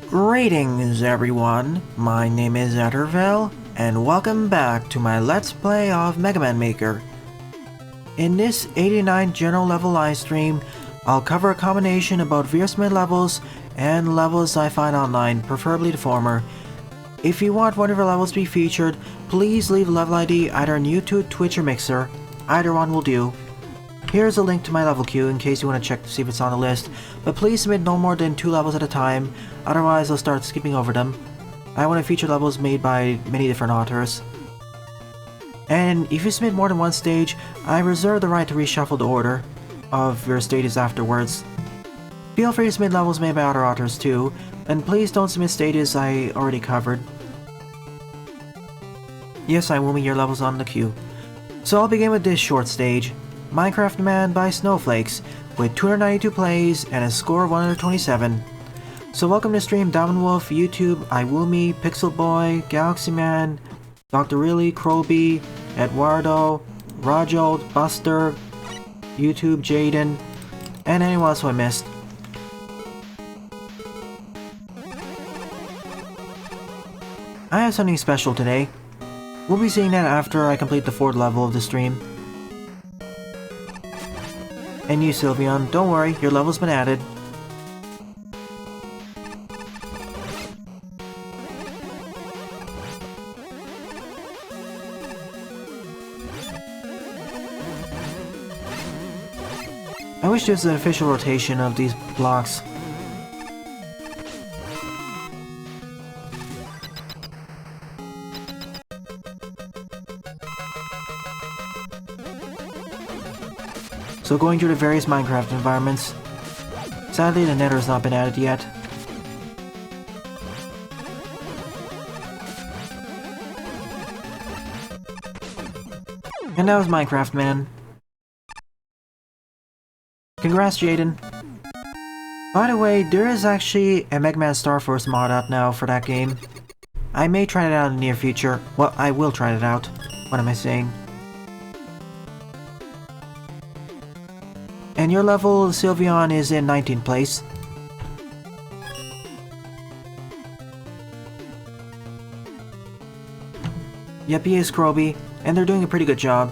Greetings everyone, my name is Eduardo, and welcome back to my Let's Play of Mega Man Maker. In this 89 general level livestream, I'll cover a combination about various mid-levels and levels I find online, preferably the former. If you want one of your levels to be featured, please leave a level ID either on YouTube, Twitch, or Mixer. Either one will do. Here's a link to my level queue in case you want to check to see if it's on the list, but please submit no more than 2 levels at a time, otherwise I'll start skipping over them. I want to feature levels made by many different authors. And if you submit more than one stage, I reserve the right to reshuffle the order of your stages afterwards. Feel free to submit levels made by other authors too, and please don't submit stages I already covered. Yes, iWoomy, your level's on the queue. So I'll begin with this short stage. Minecraft Man by Snowflakes, with 292 plays and a score of 127. So welcome to stream Wolf, YouTube, iWoomy, Pixel Boy, Galaxy Man, Doctor Wrily, Croby, Eduardo, Rajold, Buster, YouTube, Jaden, and anyone else who I missed. I have something special today. We'll be seeing that after I complete the 4th level of the stream. And you, Sylveon, don't worry, your level's been added. I wish there was an official rotation of these blocks. So going through the various Minecraft environments. Sadly, the Nether has not been added yet. And that was Minecraft Man. Congrats, Jaden. By the way, there is actually a Mega Man Star Force mod out now for that game. I may try it out in the near future. Well, I will try it out. What am I saying? And your level, Sylveon, is in 19th place. Yep, he is Croby, and they're doing a pretty good job.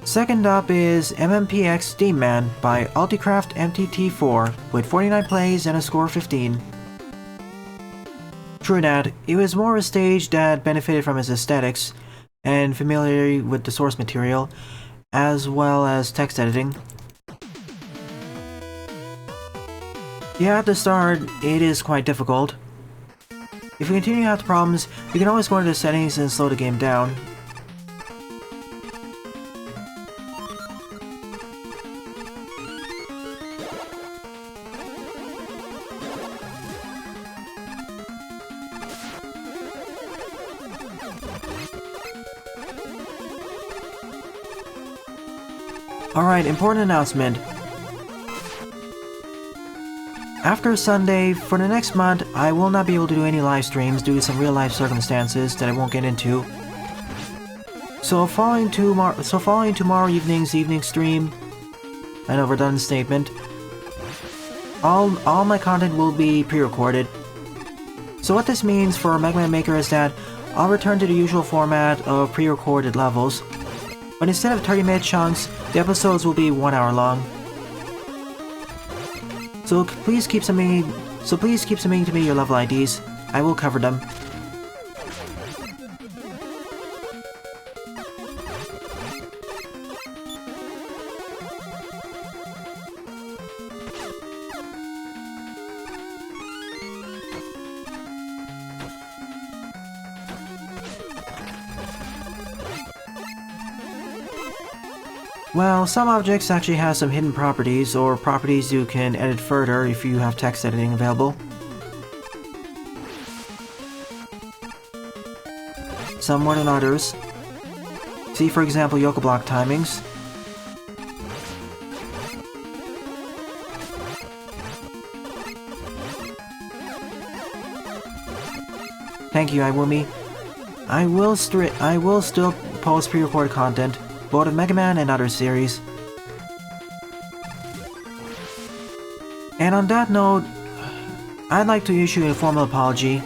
Second up is MMPX Steam Man by Ulticraft MTT 4 with 49 plays and a score of 15. True that, it was more a stage that benefited from its aesthetics and familiarity with the source material, as well as text editing. Yeah, at the start, it is quite difficult. If you continue to have problems, you can always go into the settings and slow the game down. Alright, important announcement. After Sunday, for the next month, I will not be able to do any live streams due to some real-life circumstances that I won't get into. So following tomorrow evening's evening stream, an overdone statement, all my content will be pre-recorded. So what this means for Mega Man Maker is that I'll return to the usual format of pre-recorded levels, but instead of 30-minute chunks, the episodes will be 1 hour long. So please keep submitting to me your level IDs. I will cover them. Well, some objects actually have some hidden properties, or properties you can edit further if you have text editing available. Some more than others. See, for example, Yoko block timings. Thank you, iWoomy. I will still post pre-recorded content, both of Mega Man and other series. And on that note, I'd like to issue a formal apology.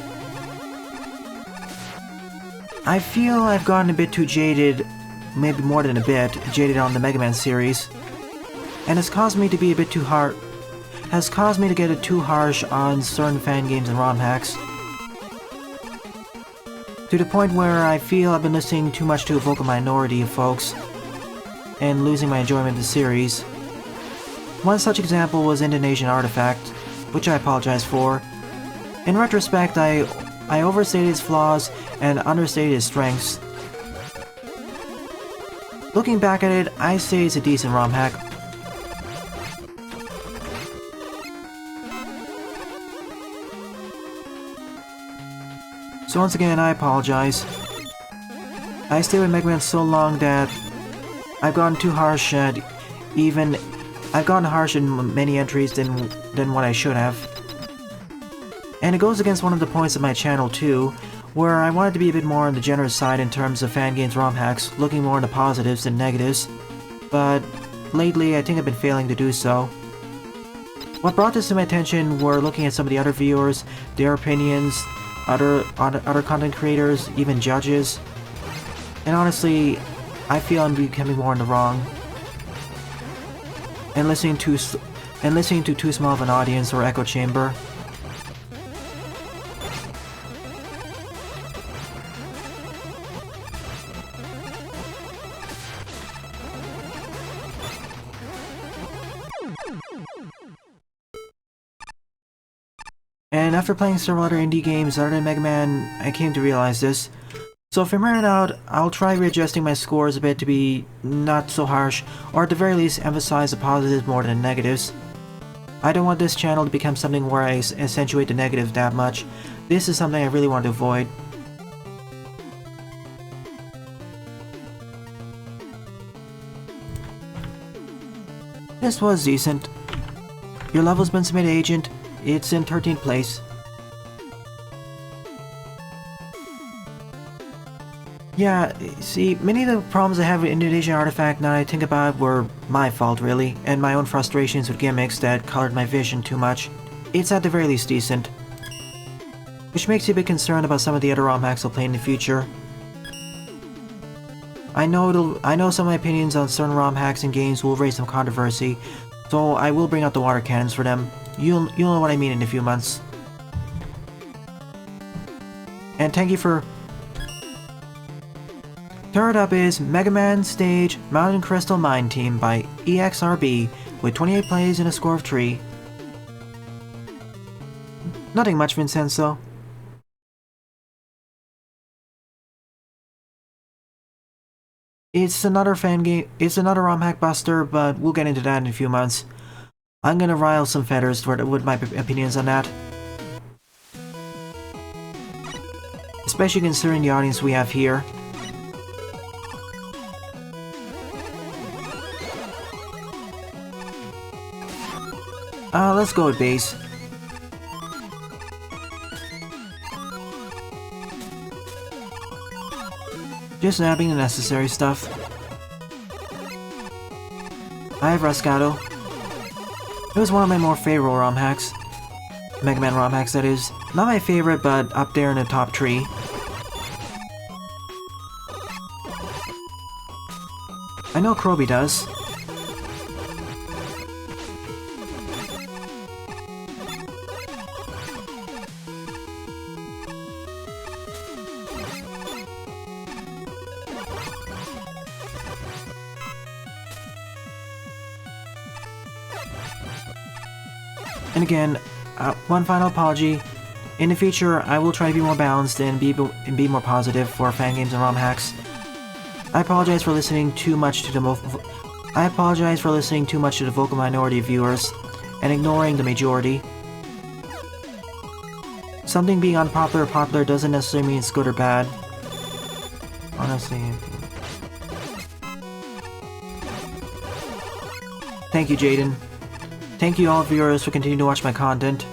I feel I've gotten a bit too jaded, maybe more than a bit, jaded on the Mega Man series, and has caused me to be a bit too has caused me to get it too harsh on certain fan games and ROM hacks. To the point where I feel I've been listening too much to a vocal minority of folks, and losing my enjoyment of the series. One such example was Indonesian Artifact, which I apologize for. In retrospect, I overstated its flaws and understated its strengths. Looking back at it, I say it's a decent ROM hack. So once again, I apologize. I stayed with Mega Man so long that I've gotten too harsh at I've gotten harsh in many entries than what I should have. And it goes against one of the points of my channel too, where I wanted to be a bit more on the generous side in terms of fan games ROM hacks, looking more into positives than negatives. But lately I think I've been failing to do so. What brought this to my attention were looking at some of the other viewers, their opinions, other content creators, even judges. And honestly, I feel I'm becoming more in the wrong. And listening to too small of an audience or echo chamber. And after playing several other indie games other than Mega Man, I came to realize this. So from here on out, I'll try readjusting my scores a bit to be not so harsh, or at the very least emphasize the positives more than the negatives. I don't want this channel to become something where I accentuate the negatives that much. This is something I really want to avoid. This was decent. Your level's been submitted, Agent. It's in 13th place. Yeah, see, many of the problems I have with Indonesian Artifact now I think about were my fault really, and my own frustrations with gimmicks that colored my vision too much. It's at the very least decent. Which makes you a bit concerned about some of the other ROM hacks I'll play in the future. I know some of my opinions on certain ROM hacks and games will raise some controversy, so I will bring out the water cannons for them. You'll know what I mean in a few months. And thank you for... Third up is Mega Man Stage Mountain Crystal Mine Team by Exrb with 28 plays and a score of 3. Nothing much, Vincenzo. It's another fan game, it's another ROM hack buster, but we'll get into that in a few months. I'm gonna rile some feathers with my opinions on that. Especially considering the audience we have here. Let's go with base. Just nabbing the necessary stuff. I have Rascado. It was one of my more favorite ROM hacks. Mega Man ROM hacks, that is. Not my favorite, but up there in the top 3. I know Croby does. And again, one final apology. In the future, I will try to be more balanced and be more positive for fan games and ROM hacks. I apologize for listening too much to the vocal minority of viewers and ignoring the majority. Something being unpopular or popular doesn't necessarily mean it's good or bad. Honestly. Thank you, Jaden. Thank you all viewers for continuing to watch my content.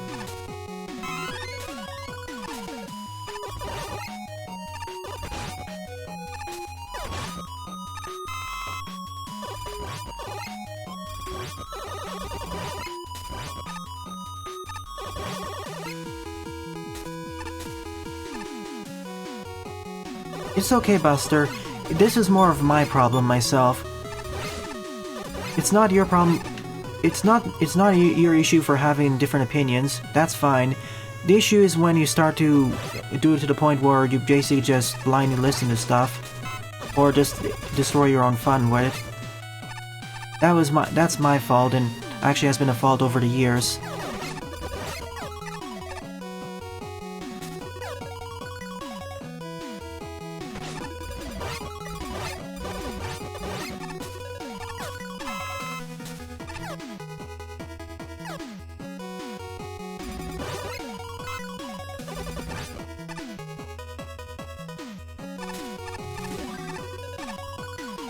It's okay, Buster. This is more of my problem myself. It's not your problem. It's not your issue for having different opinions. That's fine. The issue is when you start to do it to the point where you basically just blindly listen to stuff, or just destroy your own fun with it. That's my fault, and actually has been a fault over the years.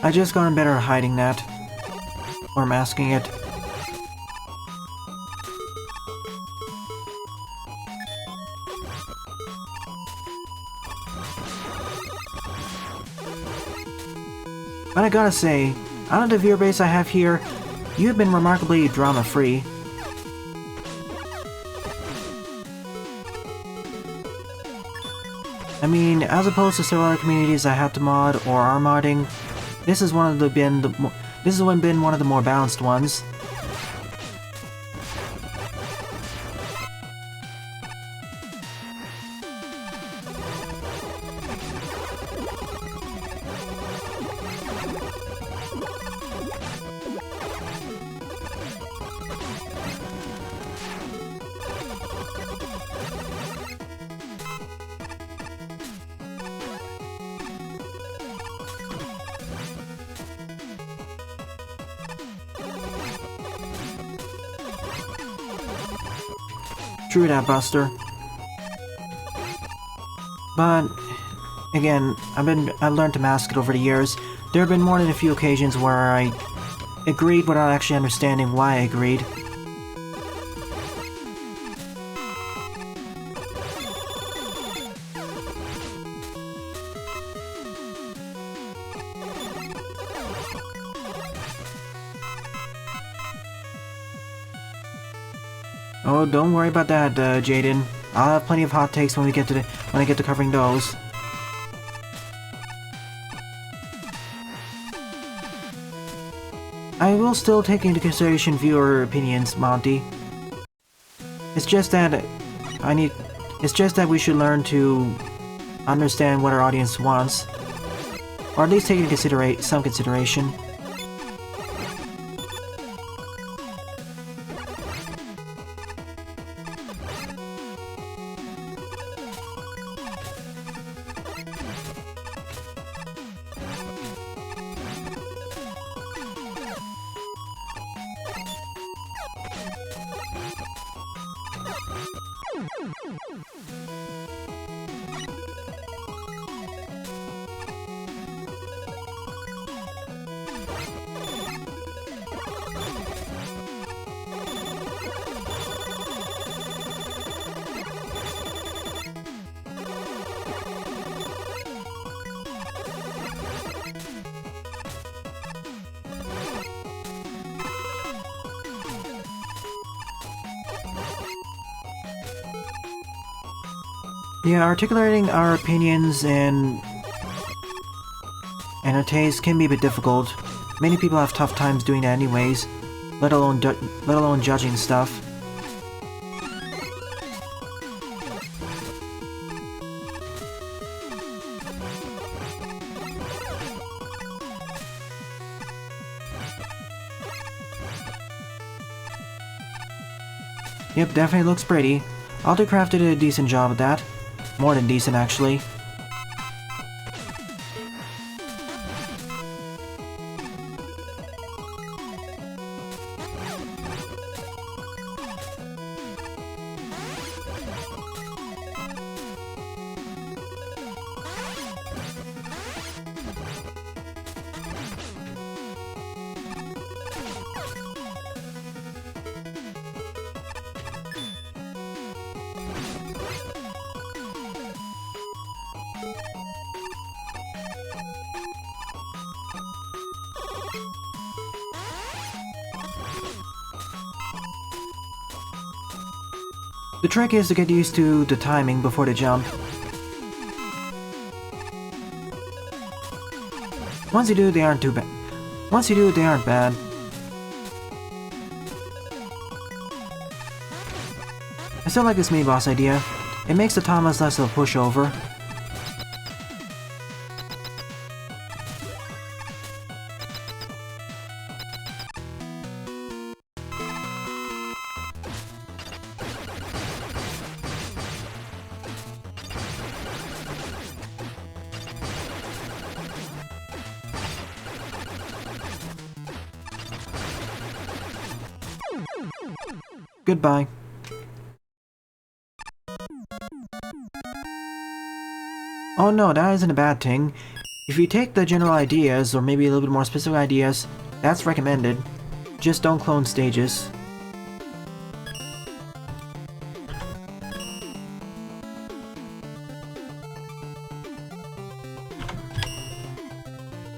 I just gotten better at hiding that. Or masking it. But I gotta say, out of the viewer base I have here, you've been remarkably drama-free. I mean, as opposed to several other communities I had to mod or are modding, this is one of the been one of the more balanced ones. True that, Buster. But again, I've learned to mask it over the years. There have been more than a few occasions where I agreed without actually understanding why I agreed. Oh, don't worry about that, Jaden. I'll have plenty of hot takes when I get to covering those. I will still take into consideration viewer opinions, Monty. It's just that we should learn to understand what our audience wants, or at least take into some consideration. Yeah, articulating our opinions and our tastes can be a bit difficult. Many people have tough times doing that anyways, let alone judging stuff. Yep, definitely looks pretty. Ulticraft did a decent job of that. More than decent, actually. The trick is to get used to the timing before the jump. Once you do, they aren't too bad. Once you do, they aren't bad. I still like this mini-boss idea. It makes the Thomas less of a pushover. Goodbye. Oh no, that isn't a bad thing. If you take the general ideas, or maybe a little bit more specific ideas, that's recommended. Just don't clone stages.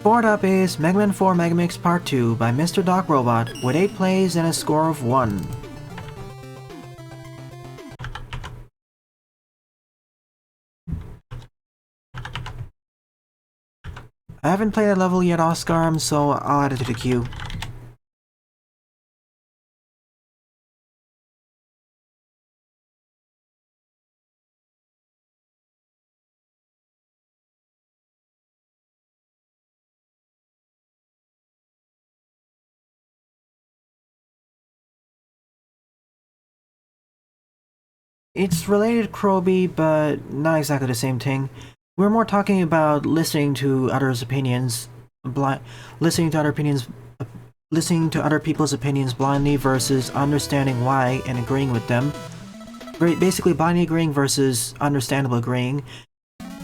Fourth up is Megaman 4 Megamix Part 2 by MrDocRobot with 8 plays and a score of 1. I haven't played that level yet, Oscar, so I'll add it to the queue. It's related to Croby, but not exactly the same thing. We're more talking about listening to others' opinions, listening to other people's opinions blindly versus understanding why and agreeing with them. Basically, blindly agreeing versus understandable agreeing,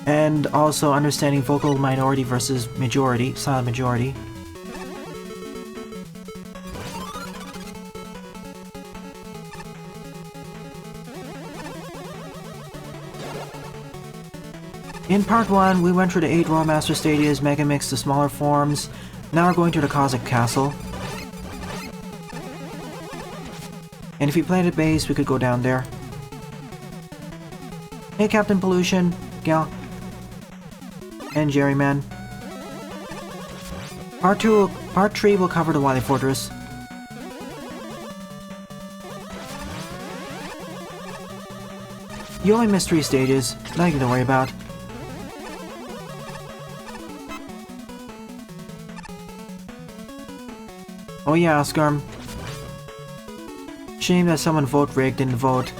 and also understanding vocal minority versus majority, silent majority. In part 1, we went through the 8 Royal Master Stadia's Megamix to smaller forms. Now we're going to the Cossac Castle. And if you played at base, we could go down there. Hey Captain Pollution, Gal, and Jerryman. Part 3 will cover the Wily Fortress. You only missed 3 stages, nothing to worry about. Oh yeah, Oscar. Shame that someone vote rigged didn't vote.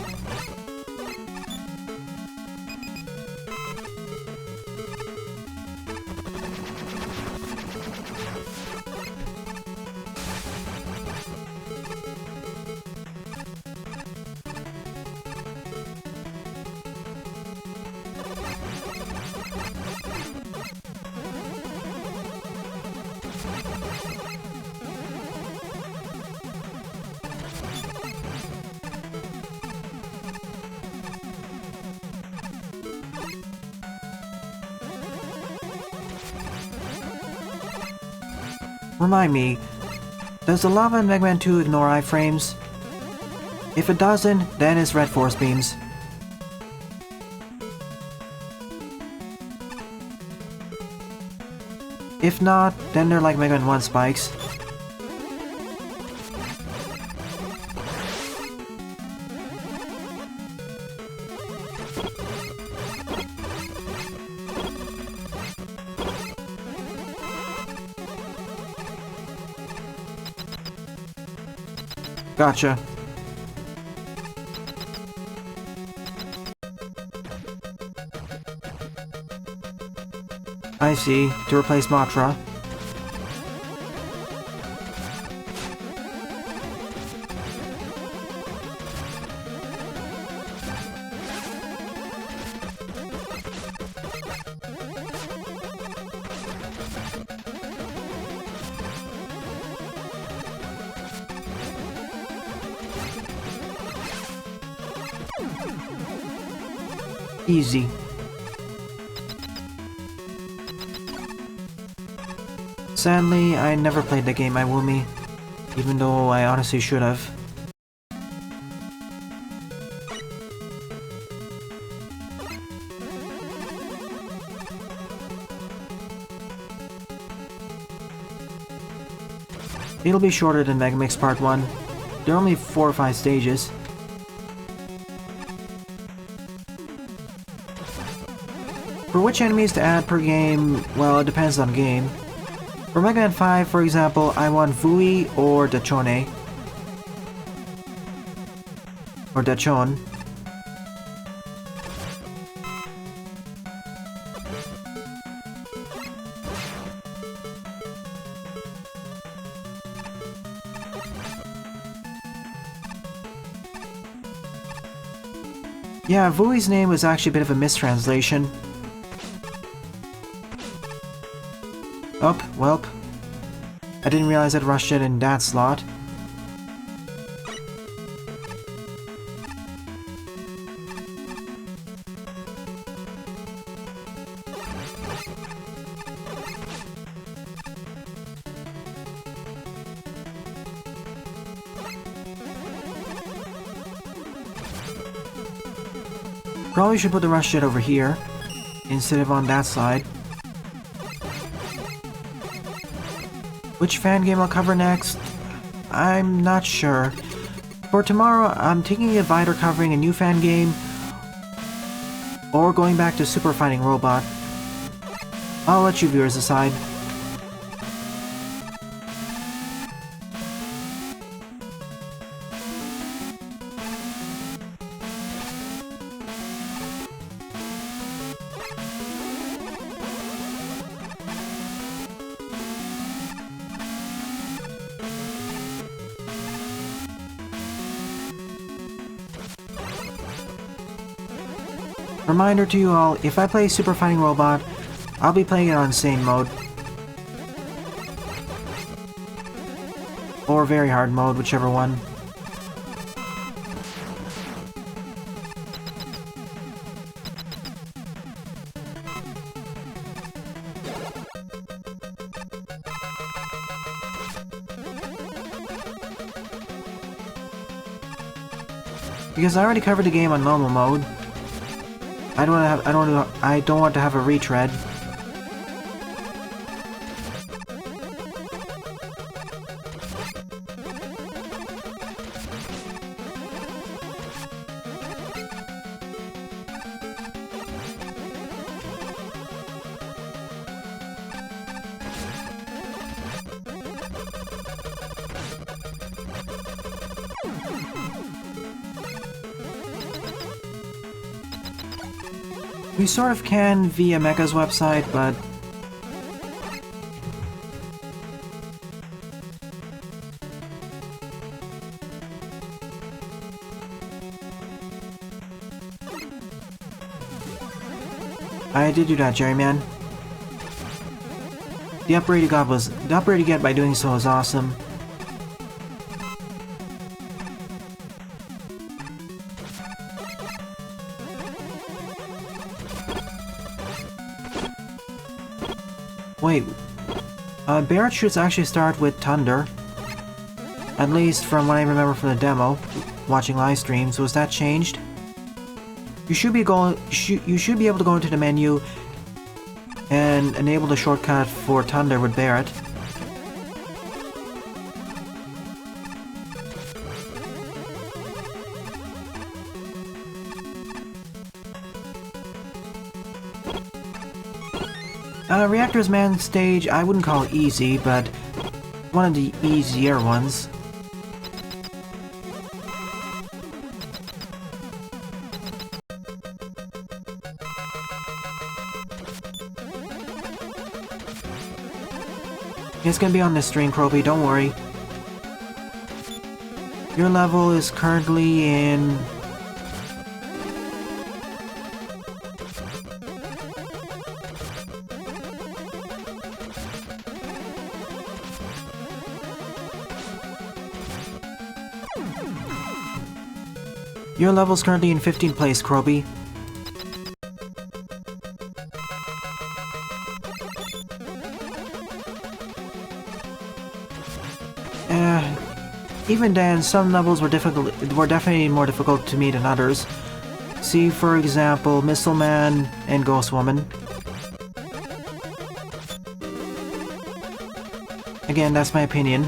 Remind me, does the lava in Mega Man 2 ignore iframes? If it doesn't, then it's red force beams. If not, then they're like Mega Man 1 spikes. Gotcha. I see. To replace Matra. Easy. Sadly, I never played the game iWoomy, even though I honestly should have. It'll be shorter than Megamix Part 1. There are only 4 or 5 stages. For which enemies to add per game, well, it depends on game. For Mega Man 5, for example, I want Vui or Dachone. Or Dachon. Yeah, Vui's name was actually a bit of a mistranslation. Oh, welp. I didn't realize I'd rushed it in that slot. Probably should put the rush jet over here, instead of on that side. Which fan game I'll cover next? I'm not sure. For tomorrow, I'm taking of either covering a new fan game, or going back to Super Fighting Robot. I'll let you viewers decide. Reminder to you all, if I play Super Fighting Robot, I'll be playing it on Insane Mode. Or Very Hard Mode, whichever one. Because I already covered the game on normal mode. I don't want to have a retread. We sort of can via Mecha's website, but I did do that, Jerry Man. The upgrade you get by doing so is awesome. Wait, Barrett shoots actually start with Thunder. At least from what I remember from the demo, watching live streams. Was that changed? You should be able to go into the menu and enable the shortcut for Thunder with Barrett. Reactor's Man stage, I wouldn't call easy, but one of the easier ones. It's gonna be on this stream, Croby, don't worry. Your level is currently in... Your level's currently in 15th place, Croby. Even then, some levels were definitely more difficult to meet than others. See, for example, Missile Man and Ghost Woman. Again, that's my opinion.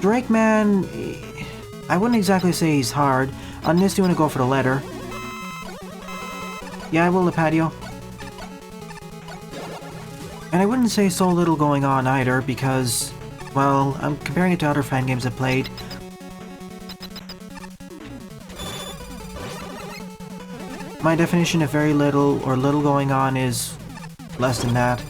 Drake Man, I wouldn't exactly say he's hard, unless you want to go for the letter. Yeah, I will, the patio. And I wouldn't say so little going on either, because, well, I'm comparing it to other fan games I've played. My definition of very little or little going on is less than that.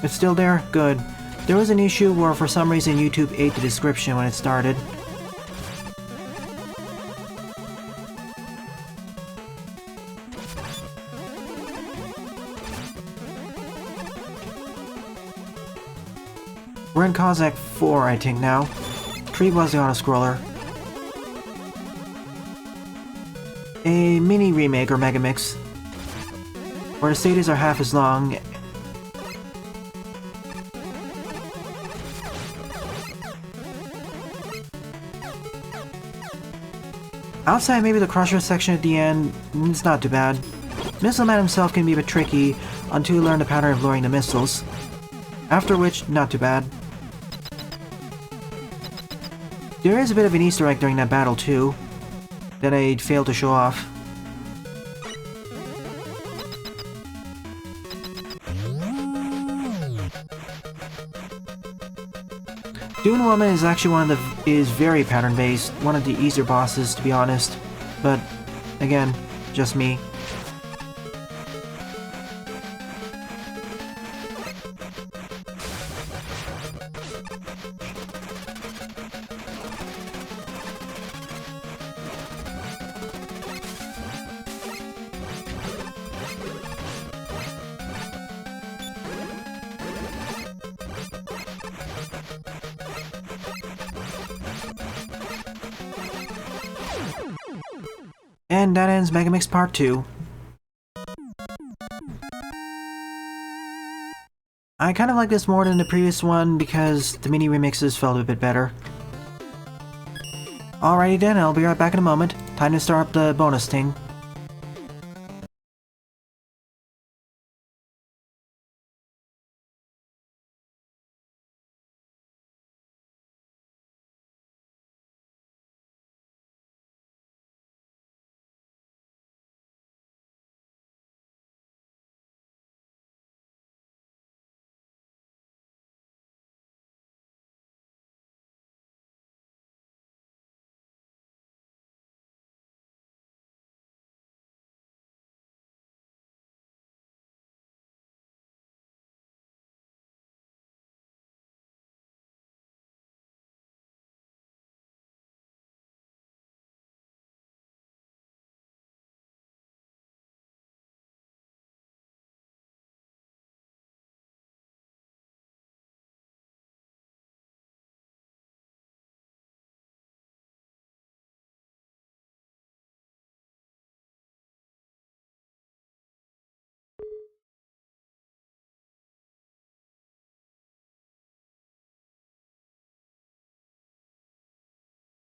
It's still there? Good. There was an issue where for some reason YouTube ate the description when it started. We're in Cossac 4, I think, now. 3 was the auto-scroller. A mini remake or Megamix, where the stages are half as long. Outside maybe the crusher section at the end, it's not too bad. Missile Man himself can be a bit tricky until you learn the pattern of luring the missiles. After which, not too bad. There is a bit of an Easter egg during that battle too, that I failed to show off. Dune Woman is actually is very pattern based, one of the easier bosses to be honest, but again, just me. And that ends Megamix Part 2. I kind of like this more than the previous one because the mini remixes felt a bit better. Alrighty then, I'll be right back in a moment. Time to start up the bonus thing.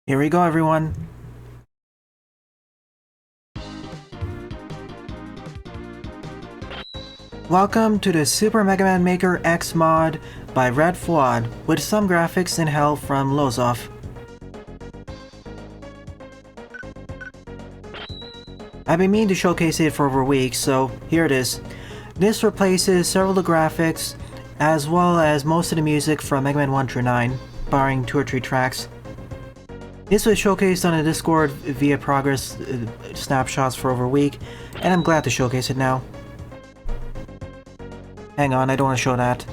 Here we go, everyone. Welcome to the Super Mega Man Maker X mod by Red Fouad, with some graphics and help from Lozov. I've been meaning to showcase it for over a week, so here it is. This replaces several of the graphics, as well as most of the music from Mega Man 1 through 9, barring 2 or 3 tracks. This was showcased on the Discord via progress snapshots for over a week, and I'm glad to showcase it now. Hang on, I don't want to show that.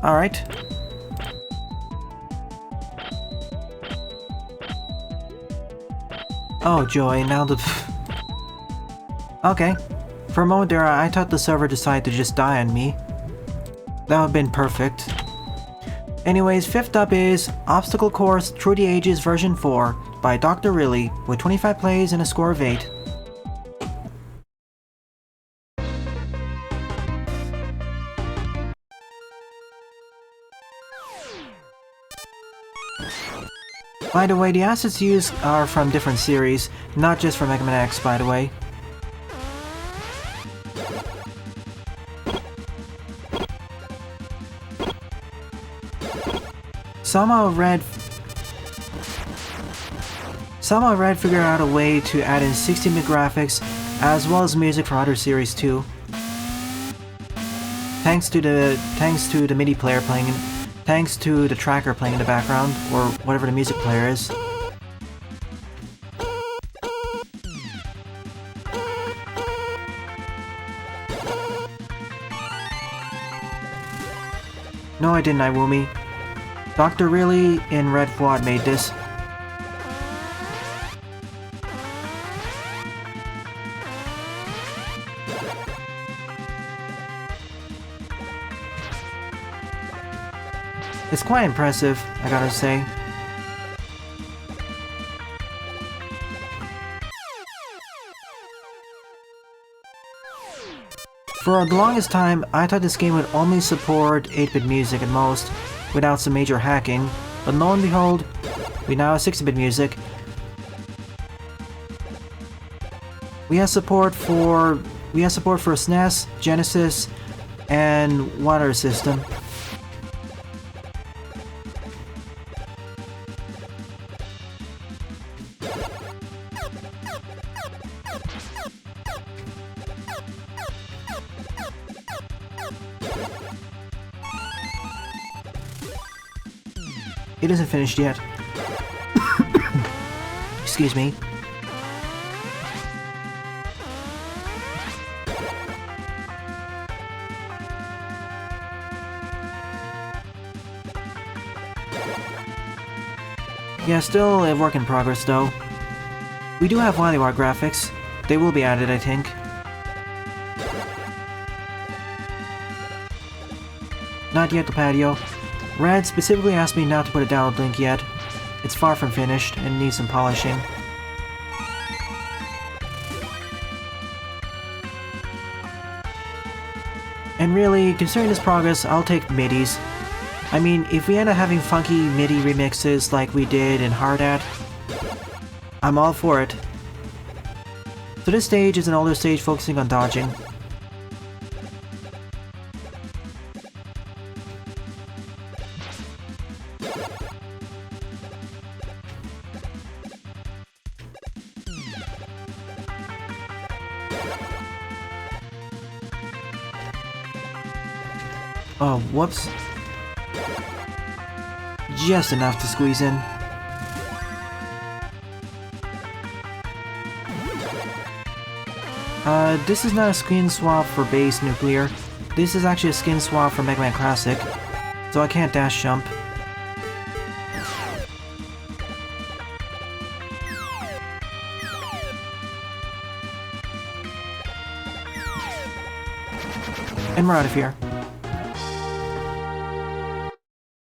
Alright. Oh joy, now the... Okay. For a moment there, I thought the server decided to just die on me. That would have been perfect. Anyways, fifth up is Obstacle Course Through the Ages version 4 by Doctor Wrily, with 25 plays and a score of 8. By the way, the assets used are from different series, not just from Mega Man X, by the way. Somehow Red figured out a way to add in 16-bit graphics as well as music for other series too. Thanks to the MIDI player playing, thanks to the tracker playing in the background, or whatever the music player is. No, I didn't, iWoomy. Doctor Wrily in Red Fouad made this. It's quite impressive, I gotta say. For the longest time, I thought this game would only support 8-bit music at most, without some major hacking, but lo and behold, we now have 16-bit music. We have support for SNES, Genesis, and Water System. It isn't finished yet. Excuse me. Yeah, still a work in progress though. We do have Wily Wire graphics. They will be added, I think. Not yet, the patio. Red specifically asked me not to put a download link yet. It's far from finished and needs some polishing. And really, considering this progress, I'll take MIDIs. I mean, if we end up having funky MIDI remixes like we did in Hardat, I'm all for it. So this stage is an older stage focusing on dodging. Oh, whoops. Just enough to squeeze in. This is not a skin swap for base nuclear. This is actually a skin swap for Mega Man Classic, so I can't dash jump. And we're out of here.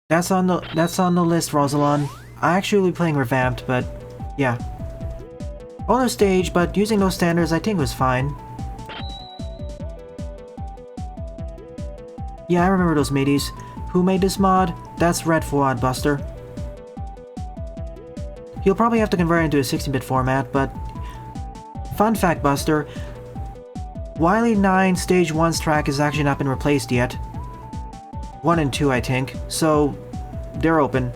That's on the list, Rosalon. I actually will be playing Revamped, but yeah. Older stage, but using those standards I think was fine. Yeah, I remember those MIDIs. Who made this mod? That's Red Fouad, Buster. He'll probably have to convert it into a 16-bit format, but... Fun fact, Buster. Wily 9 Stage 1's track has actually not been replaced yet. 1 and 2, I think, so they're open.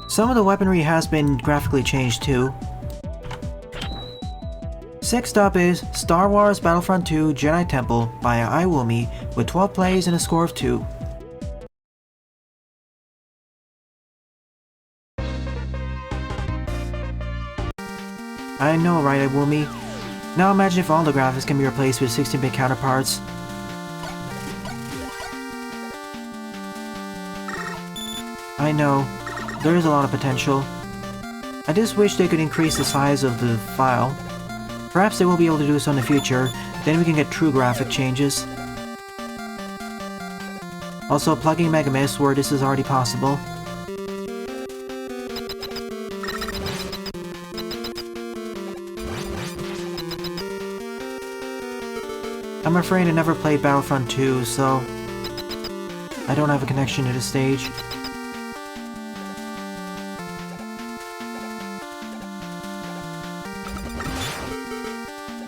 Some of the weaponry has been graphically changed too. Next up is Star Wars Battlefront 2 Jedi Temple by iWoomy with 12 plays and a score of 2. I know, right, iWoomy? Now imagine if all the graphics can be replaced with 16-bit counterparts. I know, there is a lot of potential. I just wish they could increase the size of the file. Perhaps they will be able to do so in the future, then we can get true graphic changes. Also, plugging Megamix where this is already possible. I'm afraid I never played Battlefront 2, so I don't have a connection to the stage.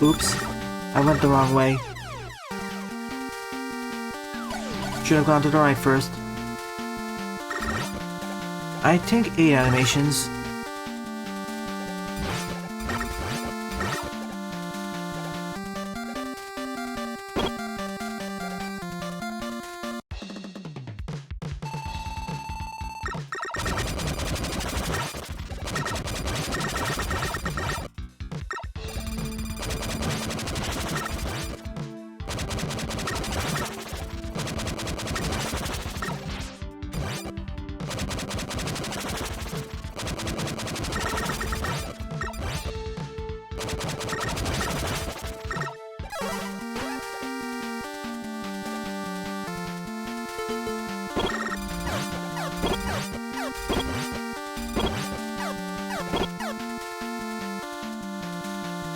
Oops, I went the wrong way. Should have gone to the right first. I think 8 animations.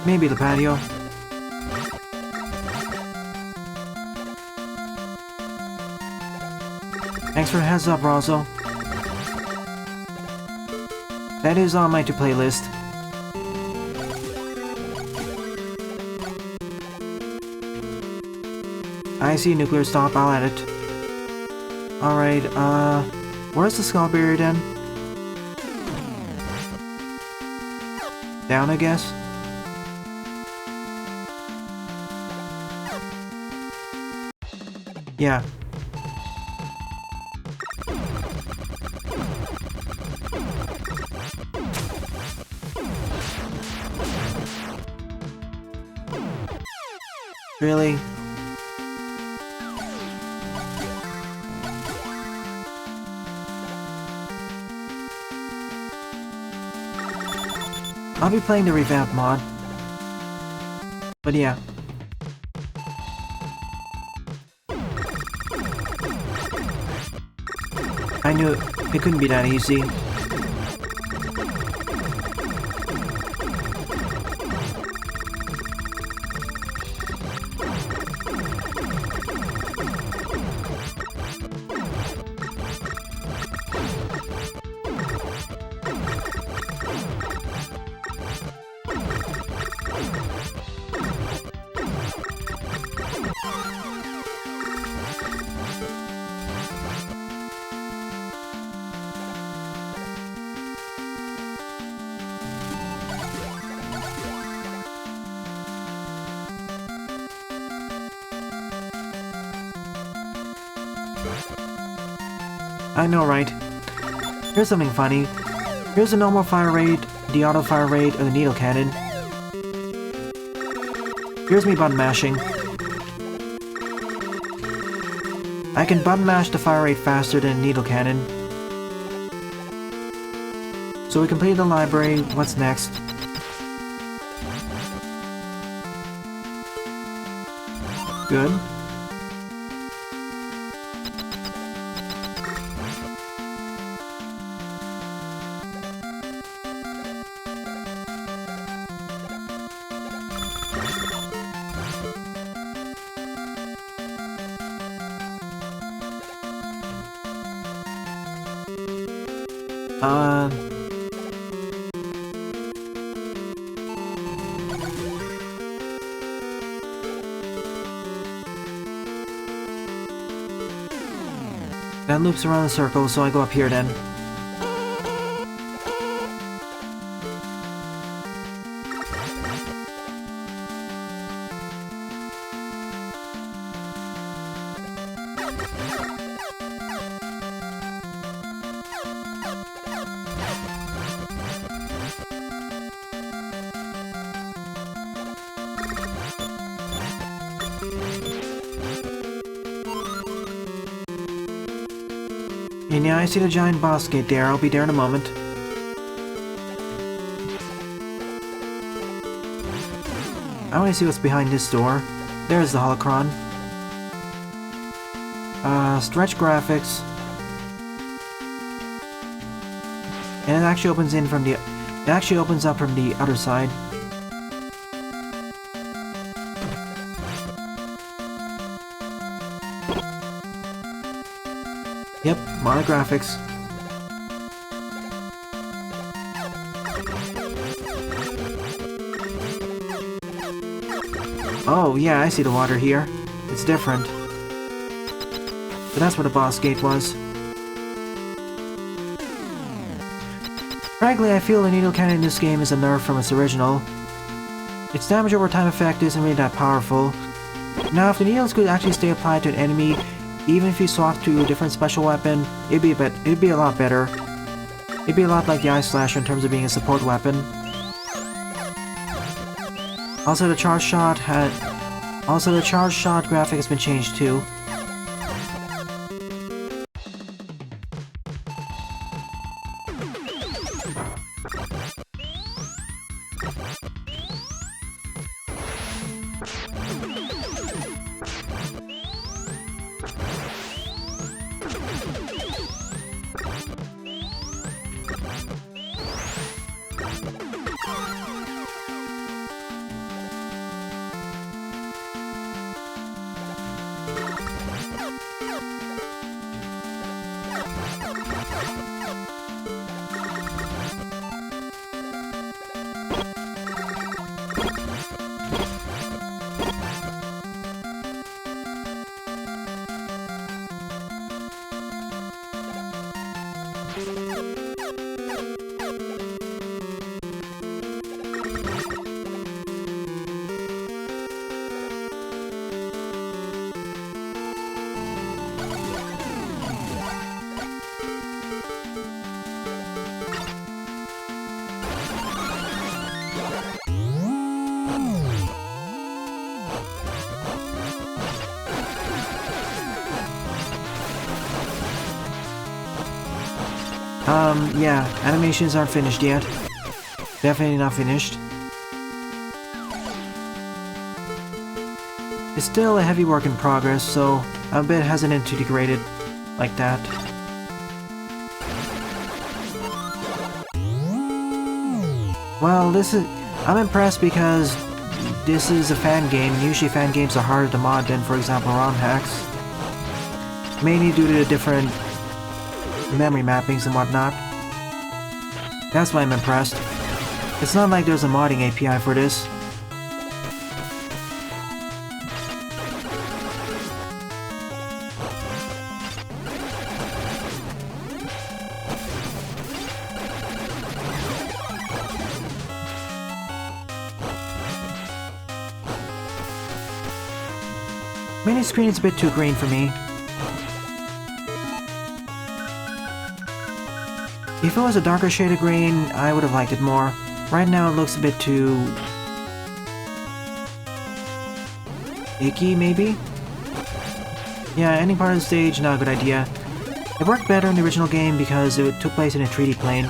Maybe the patio. Thanks for the heads up, Rosso. That is on my to-play list. I see nuclear stop, I'll add it. Alright, where's the skull buried in? Down, I guess? Yeah. Really? I'll be playing the revamped mod. But yeah. I knew it couldn't be that easy. I know, right? Here's something funny. Here's the normal fire rate, the auto fire rate, and the needle cannon. Here's me button mashing. I can button mash the fire rate faster than the needle cannon. So we completed the library. What's next? Good. That loops around the circle, so I go up here then. And yeah, I see the giant boss gate there. I'll be there in a moment. I want to see what's behind this door. There's the holocron. Stretch graphics. And it actually opens in from the... It actually opens up from the other side. Yep, modern graphics. Oh, yeah, I see the water here. It's different. But that's where the boss gate was. Frankly, I feel the needle cannon in this game is a nerf from its original. Its damage over time effect isn't really that powerful. Now, if the needles could actually stay applied to an enemy, even if you swap to a different special weapon, it'd be a lot better. It'd be a lot like the IceSlasher in terms of being a support weapon. Also, the charge shot graphic has been changed too. Yeah, animations aren't finished yet. Definitely not finished. It's still a heavy work in progress, so I'm a bit hesitant to degrade it like that. Well, I'm impressed because this is a fan game, and usually fan games are harder to mod than, for example, ROM hacks. Mainly due to the different memory mappings and whatnot. That's why I'm impressed. It's not like there's a modding API for this. Mini screen is a bit too green for me. If it was a darker shade of green, I would have liked it more. Right now it looks a bit too... icky, maybe? Yeah, ending part of the stage, not a good idea. It worked better in the original game because it took place in a 3D plane.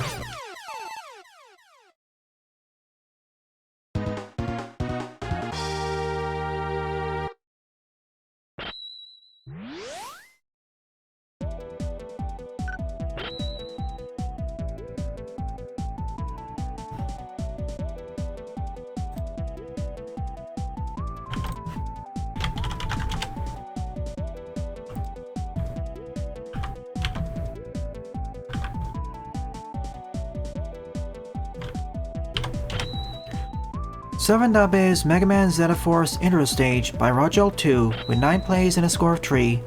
Seventh up is Mega Man Zeta Force Intro Stage by Rojo 2 with 9 plays and a score of 3.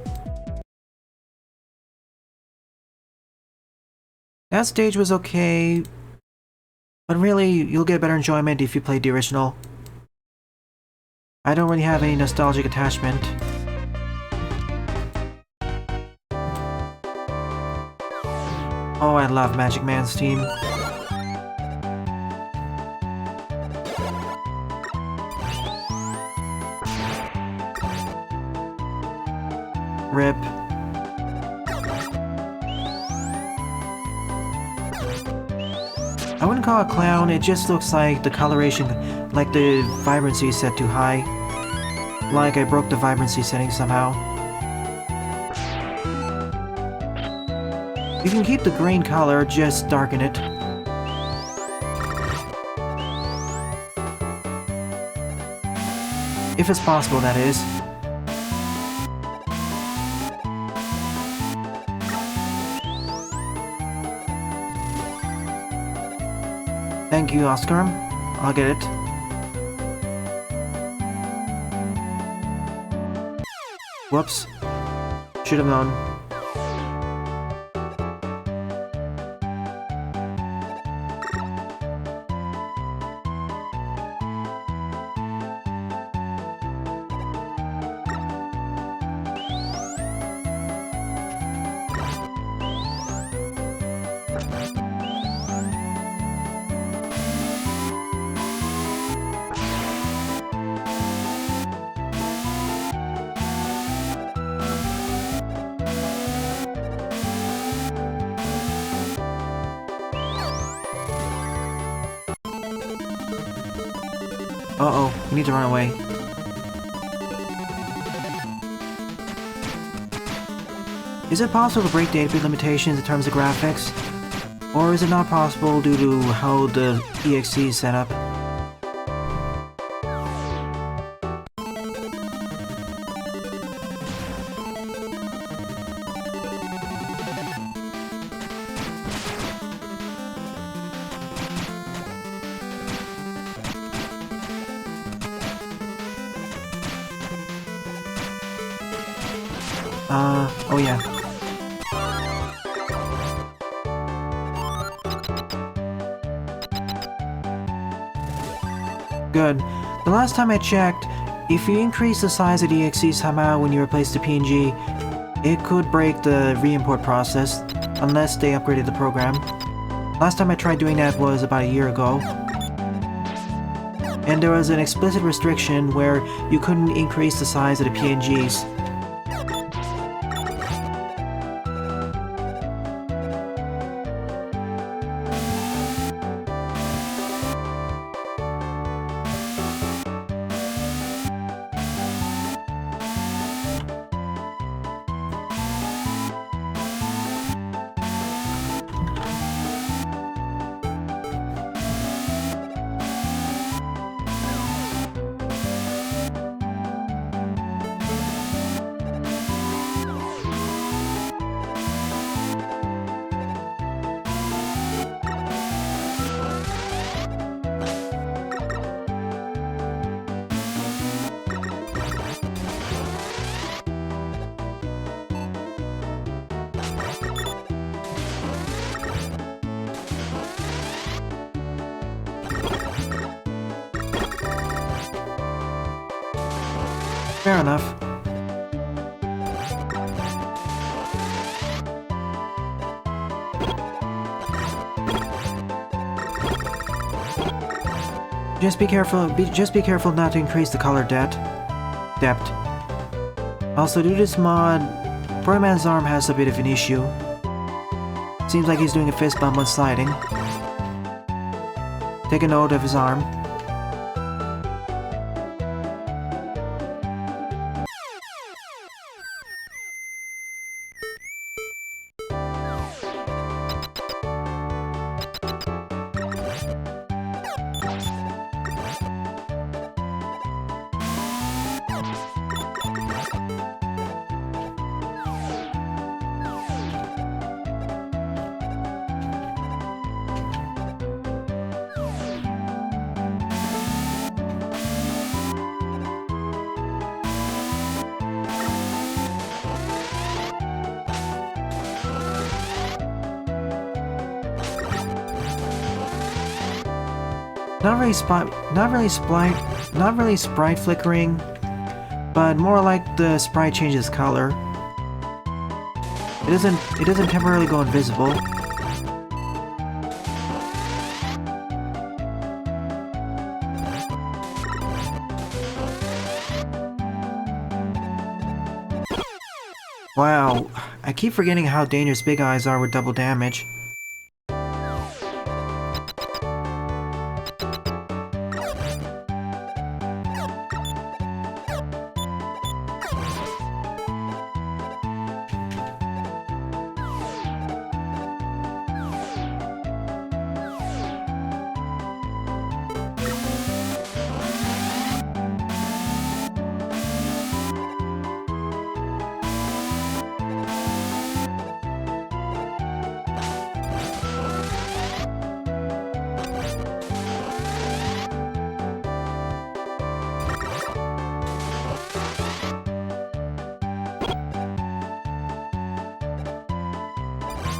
That stage was okay, but really you'll get better enjoyment if you played the original. I don't really have any nostalgic attachment. Oh, I love Magic Man's team. Rip. I wouldn't call it clown, it just looks like the coloration, like the vibrancy is set too high. Like I broke the vibrancy setting somehow. You can keep the green color, just darken it. If it's possible, that is. you, Oscar. I'll get it. Whoops. Should have known. Uh-oh, we need to run away. Is it possible to break the 8-bit limitations in terms of graphics? Or is it not possible due to how the EXE is set up? Oh yeah. Good. The last time I checked, if you increase the size of the EXE somehow when you replace the PNG, it could break the re-import process, unless they upgraded the program. Last time I tried doing that was about a year ago. And there was an explicit restriction where you couldn't increase the size of the PNGs. Fair enough. Just be careful not to increase the color depth. Also, due to this mod, Protoman's arm has a bit of an issue. Seems like he's doing a fist bump when sliding. Take a note of his arm. Not really sprite flickering, but more like the sprite changes color. It doesn't temporarily go invisible. Wow, I keep forgetting how dangerous big eyes are with double damage.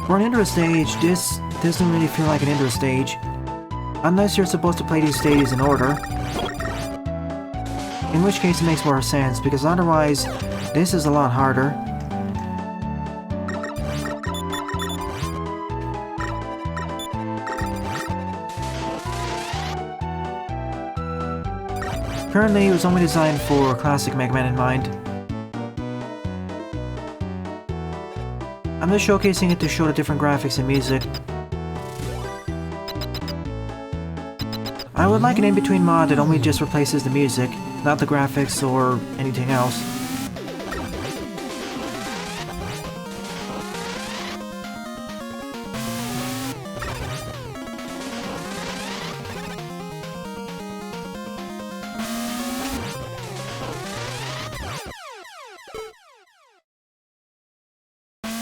For an intro stage, this doesn't really feel like an intro stage. Unless you're supposed to play these stages in order. In which case it makes more sense, because otherwise, this is a lot harder. Currently, it was only designed for classic Mega Man in mind. I'm just showcasing it to show the different graphics and music. I would like an in-between mod that only just replaces the music, not the graphics or anything else.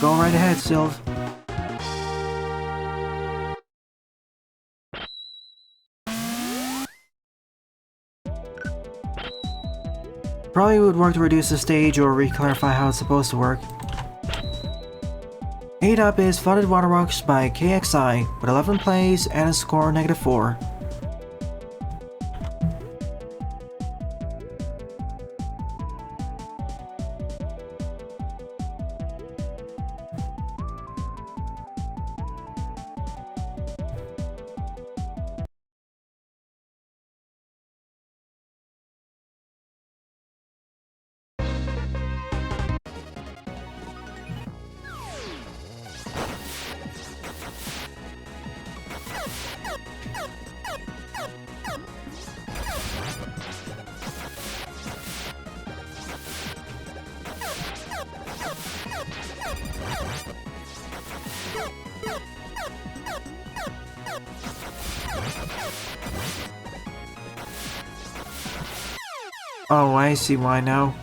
Go right ahead, Sylv. Probably would work to reduce the stage or re-clarify how it's supposed to work. 8 up is Flooded Waterworks by KXI with 11 plays and a score -4. Oh, I see why now.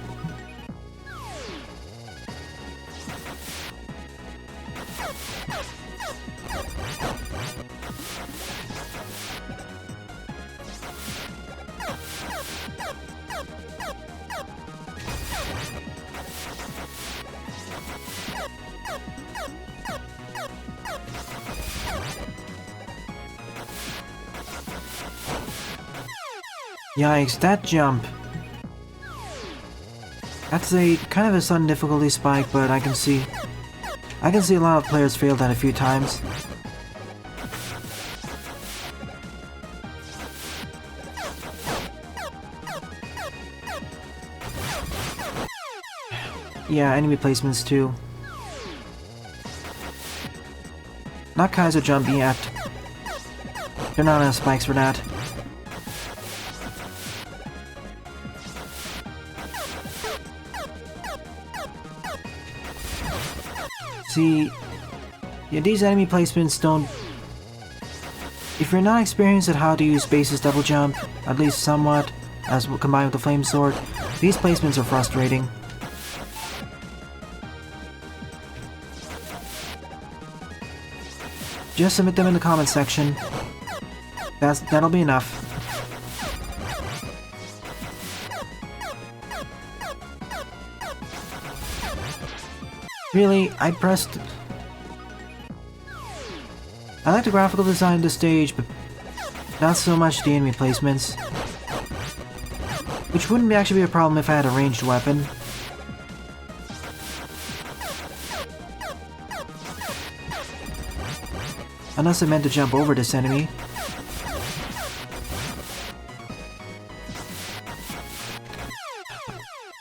Yikes, that jump. That's a kind of a sudden difficulty spike, but I can see a lot of players fail that a few times. Yeah, enemy placements too. Not Kaiser jump yet. They're not enough spikes for that. See, yeah, these enemy placements don't... If you're not experienced at how to use Base's double jump, at least somewhat, as combined with the flame sword, these placements are frustrating. Just submit them in the comments section. That'll be enough. Really, I pressed... I like the graphical design of the stage, but not so much the enemy placements. Which wouldn't actually be a problem if I had a ranged weapon. Unless I meant to jump over this enemy.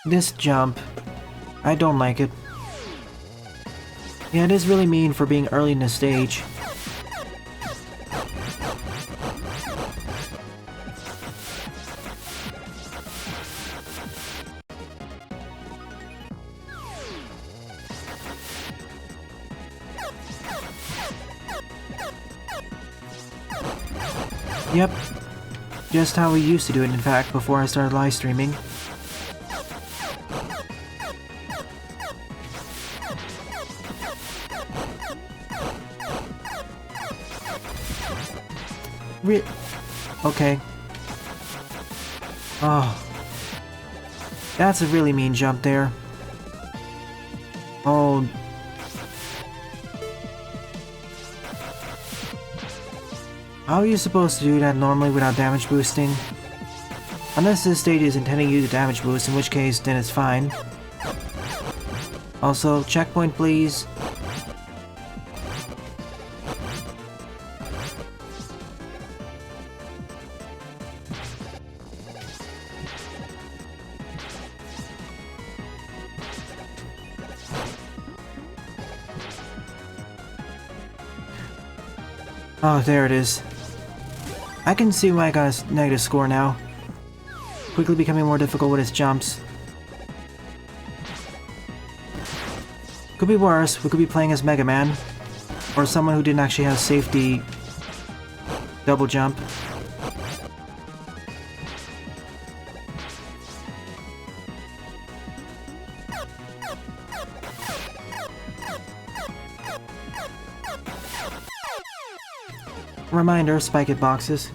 This jump, I don't like it. Yeah, it is really mean for being early in the stage. Yep, just how we used to do it in fact before I started live streaming. Okay. Oh. That's a really mean jump there. Oh. How are you supposed to do that normally without damage boosting? Unless this stage is intending you to damage boost, in which case then it's fine. Also, checkpoint please. Oh, there it is. I can see why I got a negative score now. Quickly becoming more difficult with its jumps. Could be worse, we could be playing as Mega Man. Or someone who didn't actually have safety double jump. Reminder, spike it boxes.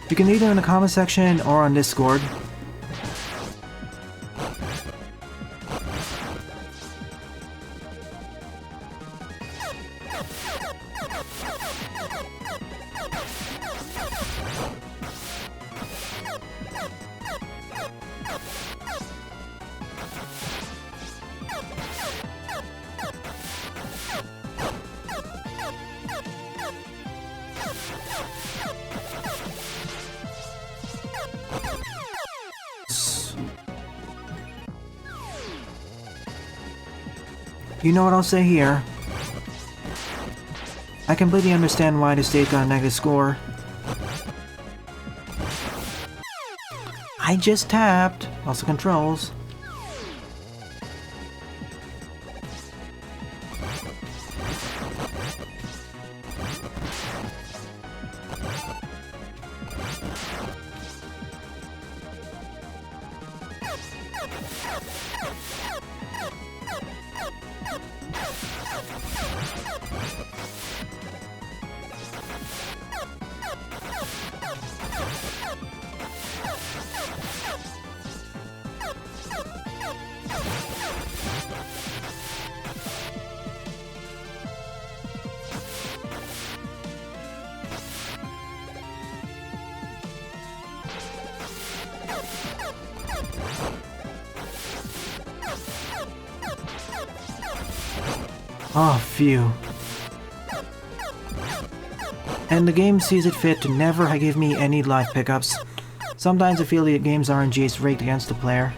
You can leave them in the comment section or on Discord. You know what I'll say here. I completely understand why the stage got a negative score. I just tapped. Also controls. Oh, phew. And the game sees it fit to never give me any life pickups. Sometimes I feel the game's RNG is rigged against the player.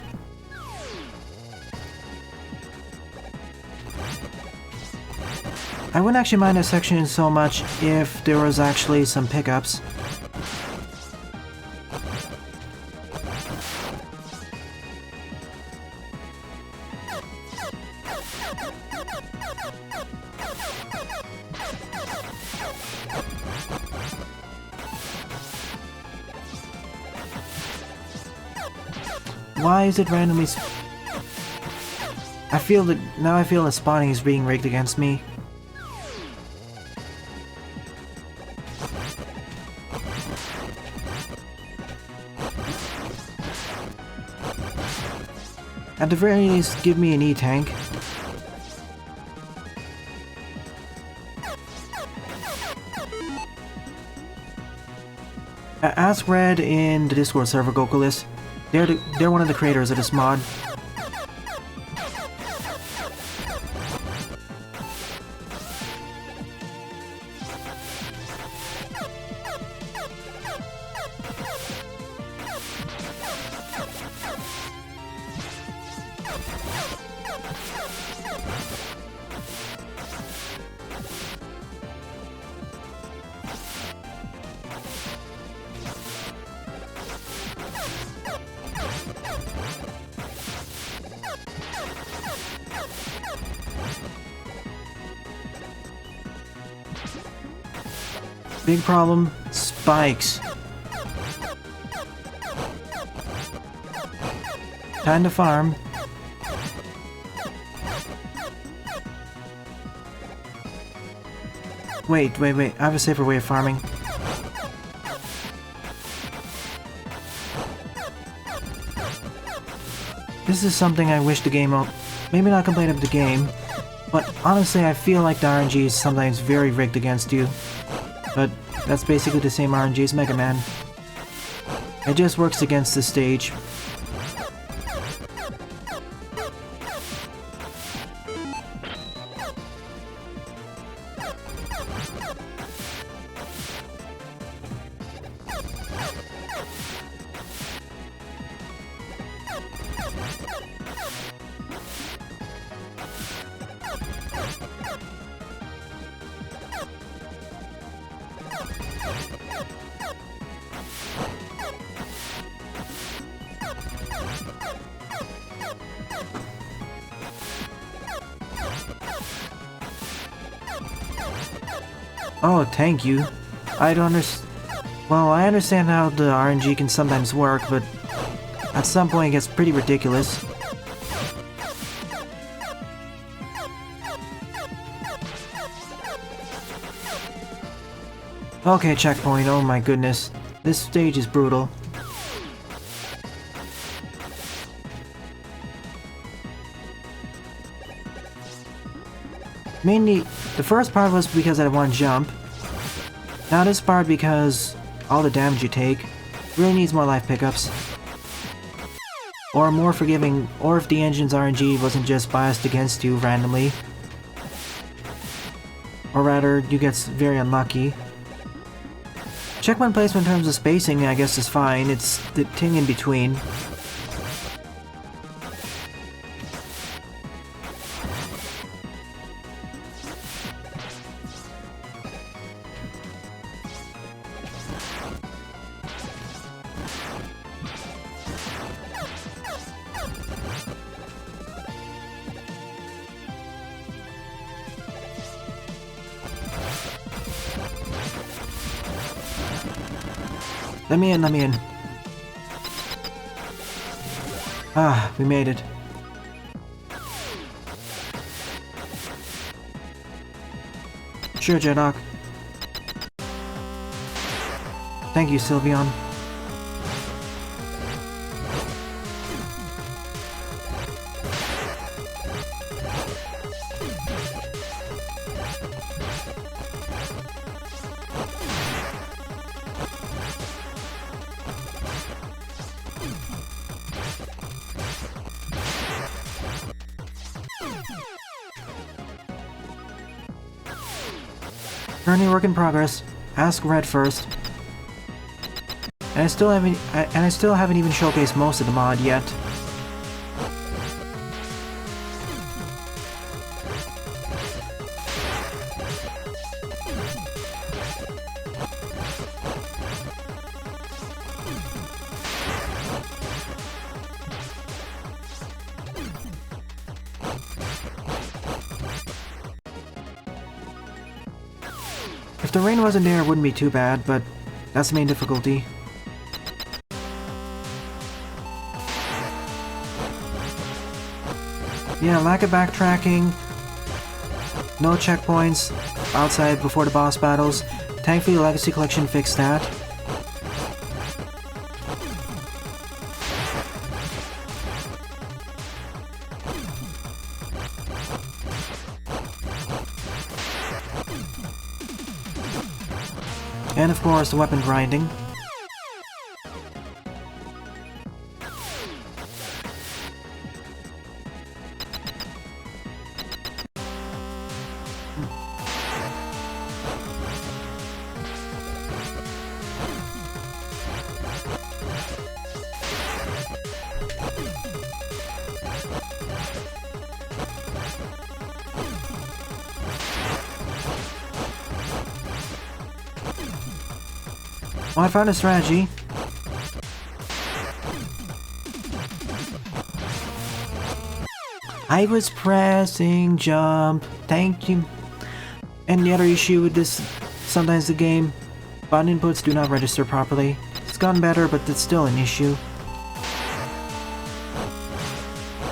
I wouldn't actually mind that section so much if there was actually some pickups. Why is it randomly I feel that spawning is being rigged against me. At the very least, give me an E-tank. Ask Red in the Discord server, Gokulis. They're one of the creators of this mod. Big problem, spikes. Time to farm. Wait, I have a safer way of farming. This is something I wish the game maybe not complain of the game, but honestly I feel like the RNG is sometimes very rigged against you. But that's basically the same RNG as Mega Man. It just works against the stage. Oh, thank you. I don't understand. Well, I understand how the RNG can sometimes work, but at some point it gets pretty ridiculous. Okay, checkpoint. Oh my goodness. This stage is brutal. Mainly, the first part was because I had one jump. Now this part because all the damage you take really needs more life pickups. Or more forgiving, or if the engine's RNG wasn't just biased against you randomly. Or rather, you get very unlucky. Checkpoint placement in terms of spacing I guess is fine, it's the thing in between. Let me in. Ah, we made it. Sure, Jedok. Thank you, Sylveon. Currently work in progress. Ask Red first. And I still haven't even showcased most of the mod yet. If the rain wasn't there, it wouldn't be too bad, but that's the main difficulty. Yeah, lack of backtracking, no checkpoints outside before the boss battles. Thankfully, the Legacy Collection fixed that. And of course, the weapon grinding. Well, I found a strategy. I was pressing jump. Thank you. And the other issue with this, sometimes the game button inputs do not register properly. It's gotten better, but it's still an issue.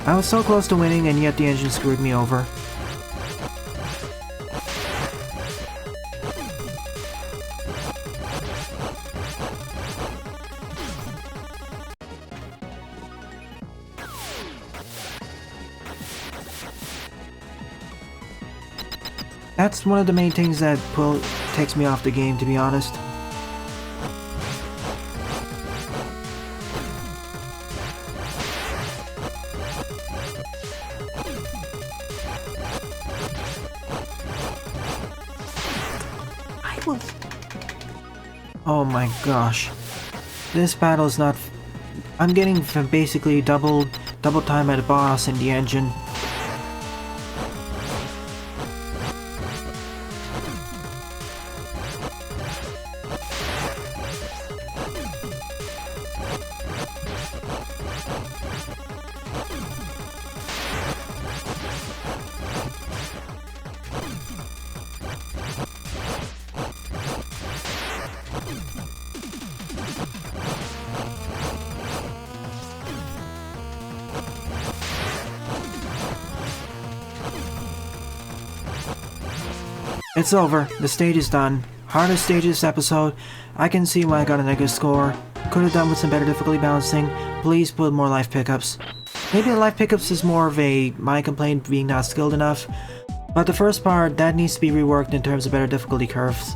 I was so close to winning, and yet the engine screwed me over. That's one of the main things that takes me off the game, to be honest. Oh my gosh. This battle is not... I'm getting basically double time at the boss and the engine. It's over. The stage is done. Hardest stage this episode. I can see why I got a negative score. Could have done with some better difficulty balancing. Please put more life pickups. Maybe the life pickups is more of my complaint being not skilled enough. But the first part, that needs to be reworked in terms of better difficulty curves.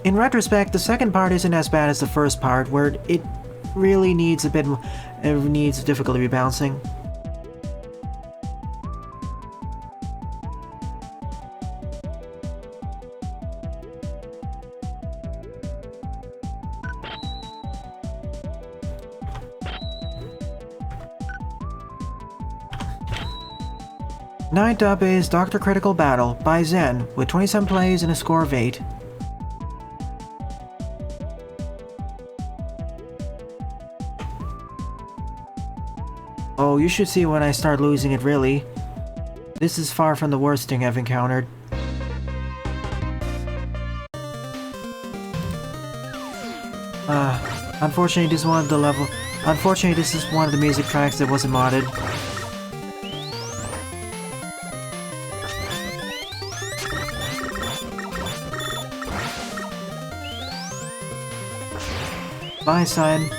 In retrospect, the second part isn't as bad as the first part, where it really needs difficulty rebalancing. Ninth up is Dr. Critical Battle by Zen, with 27 plays and a score of 8. Oh, you should see when I start losing it, really. This is far from the worst thing I've encountered. Unfortunately this is one of the music tracks that wasn't modded. Bye, son.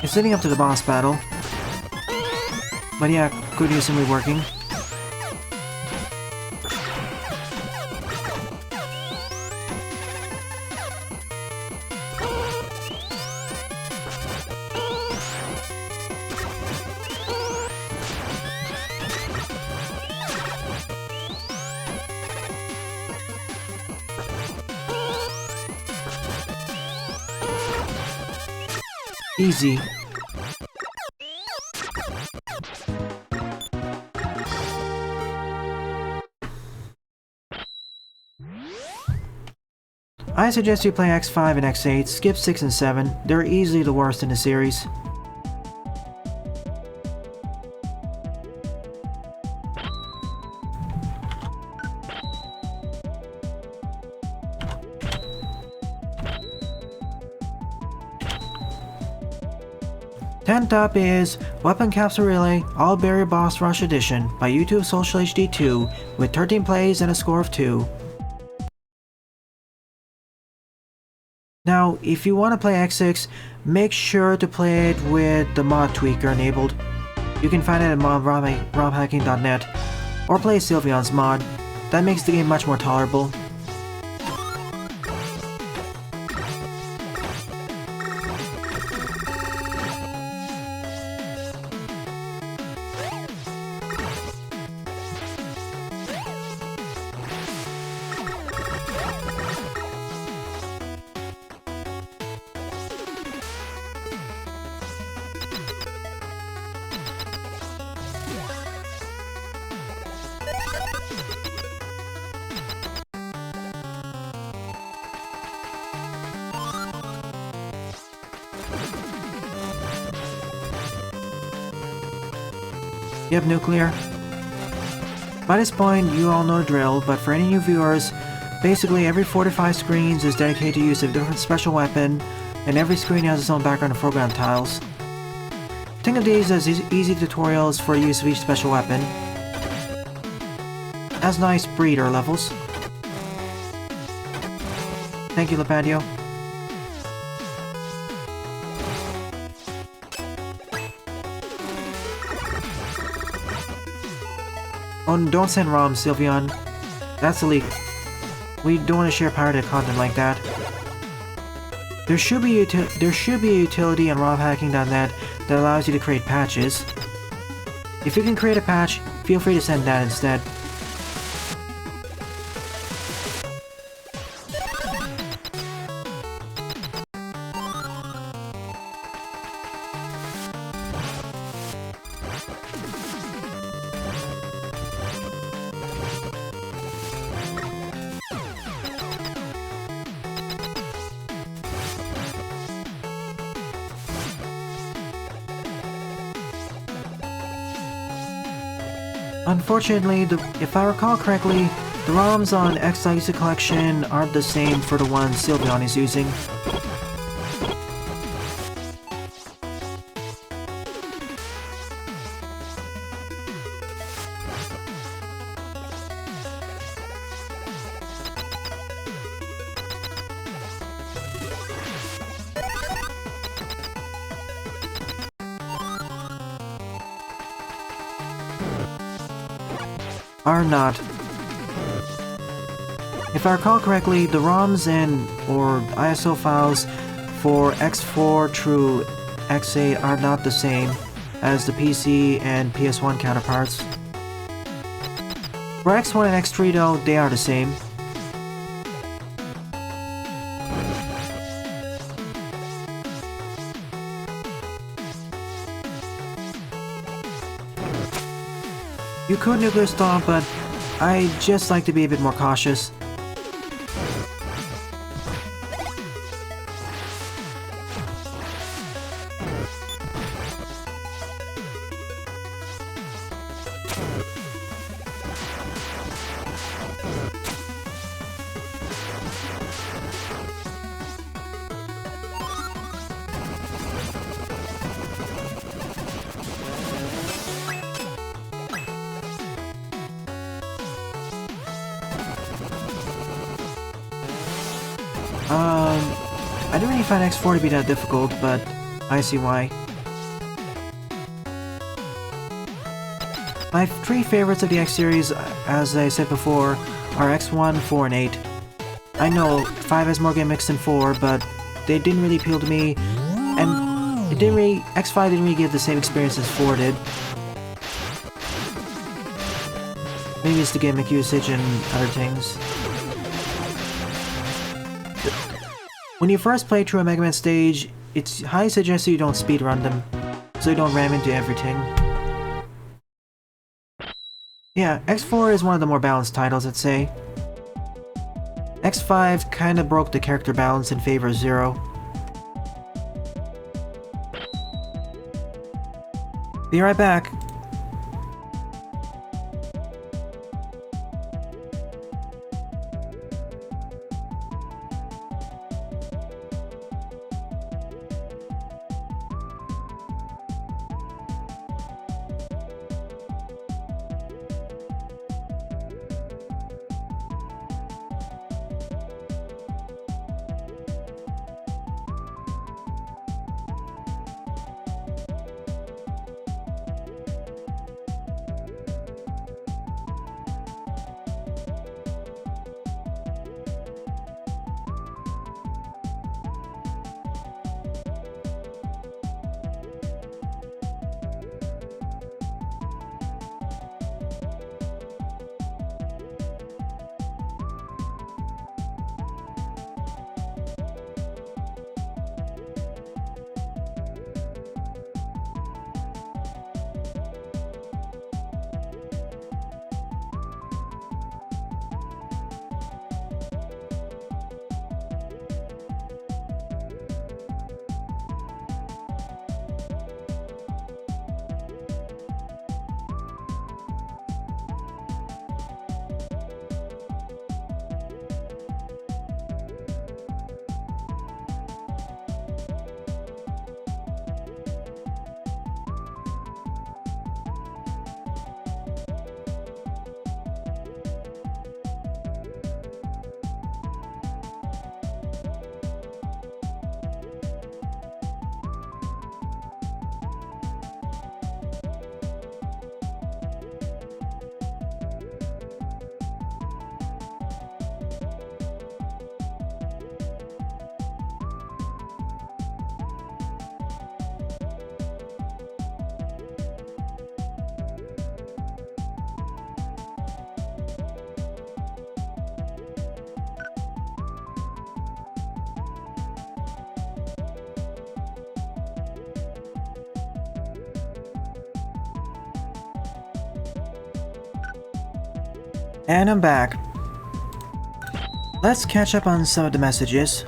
It's leading up to the boss battle. But yeah, could use some reworking. Easy. I suggest you play X5 and X8, skip 6 and 7, they're easily the worst in the series. Tenth up is Weapon Capsule Relay All Barrier Boss Rush Edition by YouTube Social HD 2 with 13 plays and a score of 2. Now, if you want to play X6, make sure to play it with the mod tweaker enabled. You can find it at romhacking.net or play Sylveon's mod. That makes the game much more tolerable. Yep, nuclear. By this point, you all know the drill, but for any new viewers, basically every 4 to 5 screens is dedicated to use of a different special weapon, and every screen has its own background and foreground tiles. Think of these as easy tutorials for use of each special weapon. As nice breeder levels. Thank you, Lepadio. Oh, don't send ROMs, Sylveon. That's a leak. We don't want to share pirated content like that. There should be a utility on romhacking.net that allows you to create patches. If you can create a patch, feel free to send that instead. Unfortunately, if I recall correctly, the ROMs on X-Legacy Collection aren't the same for the ones Sylveon is using. Are not. If I recall correctly, the ROMs or ISO files for X4 through X8 are not the same as the PC and PS1 counterparts. For X1 and X3 though, they are the same. You could nuclear stomp, but I just like to be a bit more cautious. I didn't really find X4 to be that difficult, but I see why. My 3 favorites of the X series, as I said before, are X1, 4, and 8. I know 5 has more gimmicks than 4, but they didn't really appeal to me, and X5 didn't really give the same experience as 4 did. Maybe it's the gimmick usage and other things. When you first play through a Mega Man stage, it's highly suggested you don't speedrun them, so you don't ram into everything. Yeah, X4 is one of the more balanced titles, I'd say. X5 kinda broke the character balance in favor of Zero. Be right back. And I'm back. Let's catch up on some of the messages.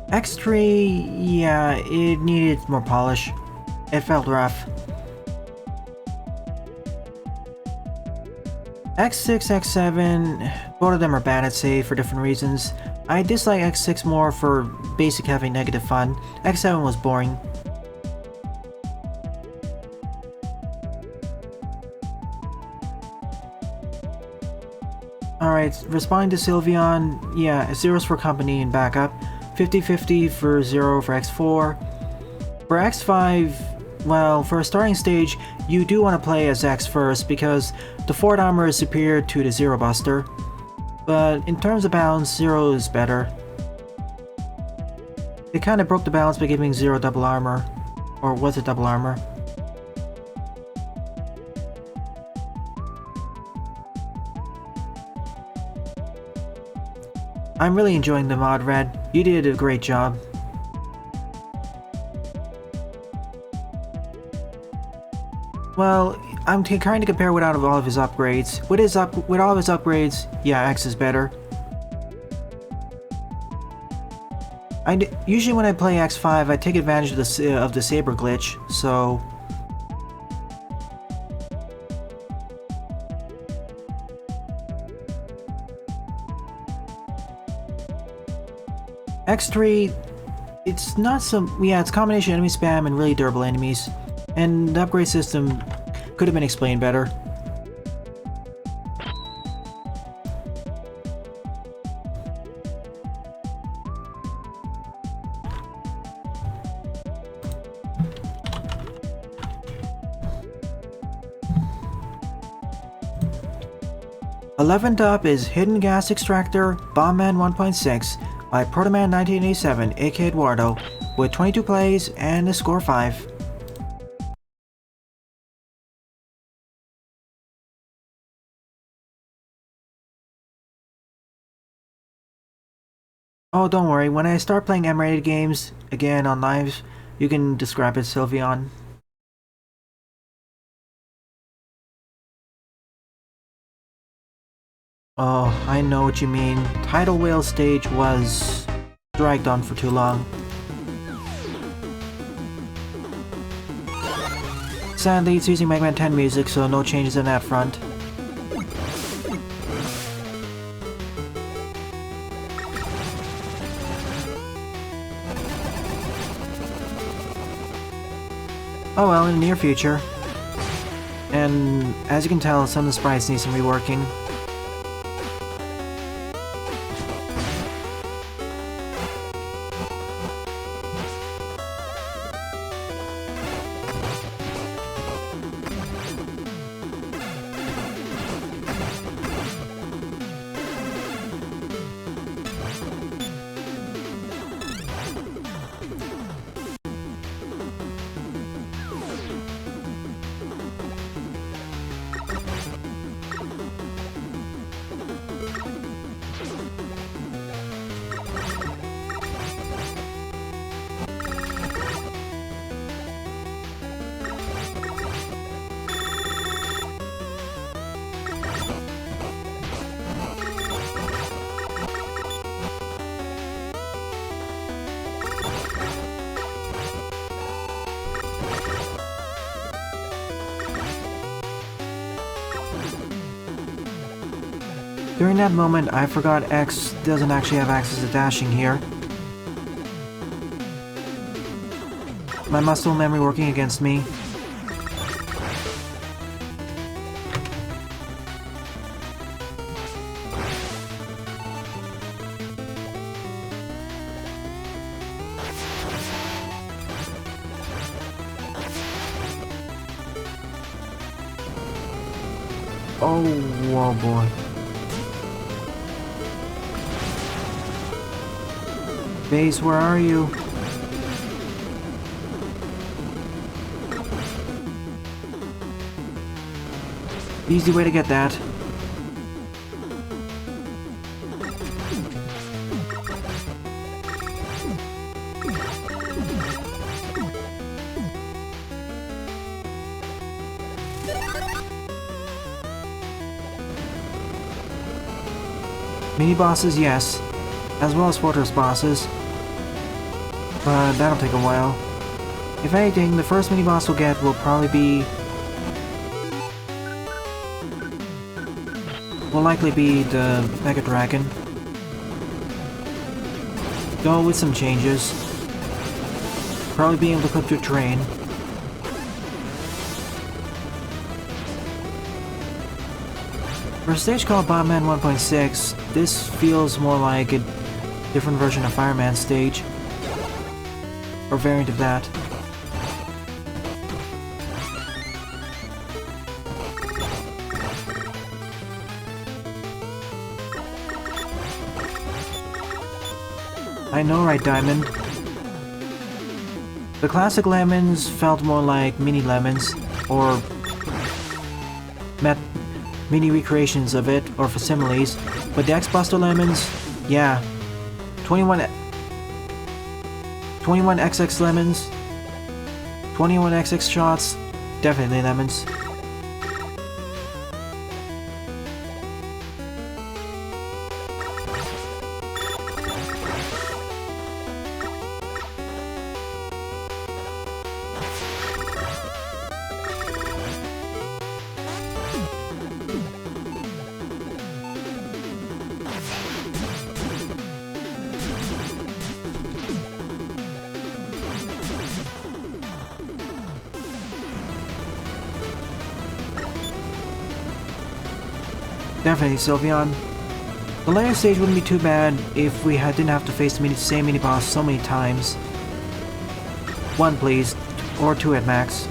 X3, yeah, it needed more polish. It felt rough. X6, X7, both of them are bad at save for different reasons. I dislike X6 more for basic having negative fun. X7 was boring. Alright, responding to Sylveon, yeah, zeros for company and backup. 50-50 for 0 for X4. For X5, well, for a starting stage, you do want to play as X first because the Ford armor is superior to the Zero Buster. But in terms of balance, Zero is better. They kinda broke the balance by giving Zero double armor. Or was it double armor? I'm really enjoying the mod, Red. You did a great job. Well, I'm trying to compare without all of his upgrades. With all of his upgrades, yeah, X is better. Usually when I play X5, I take advantage of the saber glitch, so... X3, it's not some... yeah, it's a combination enemy spam and really durable enemies. And the upgrade system could have been explained better. Eleventh up is Hidden Gas Extractor Bombman 1.6 by Protoman 1987, aka Eduardo, with 22 plays and a score 5. Oh, don't worry, when I start playing M-rated games again on lives, you can describe it, Sylveon. Oh, I know what you mean. Tidal Whale stage was dragged on for too long. Sadly, it's using Mega Man 10 music, so no changes on that front. Oh well, in the near future. And as you can tell, some of the sprites need some reworking. During that moment, I forgot X doesn't actually have access to dashing here. My muscle memory working against me. Oh, whoa boy. Base, where are you? Easy way to get that. Mini-bosses, yes, as well as fortress bosses, but that'll take a while. If anything, the first mini-boss we'll get will probably be... will likely be the Mega Dragon. Though with some changes. Probably being able to clip through terrain. For a stage called Bombaman 1.6, this feels more like a different version of Fireman stage. Or variant of that. I know, right, Diamond? The classic lemons felt more like mini lemons, or mini recreations of it, or facsimiles, but the X-Buster lemons, yeah. 21XX lemons, 21XX shots, definitely lemons. Definitely, Sylveon. The later stage wouldn't be too bad if we didn't have to face the same mini-boss so many times. One, please. Or two at max.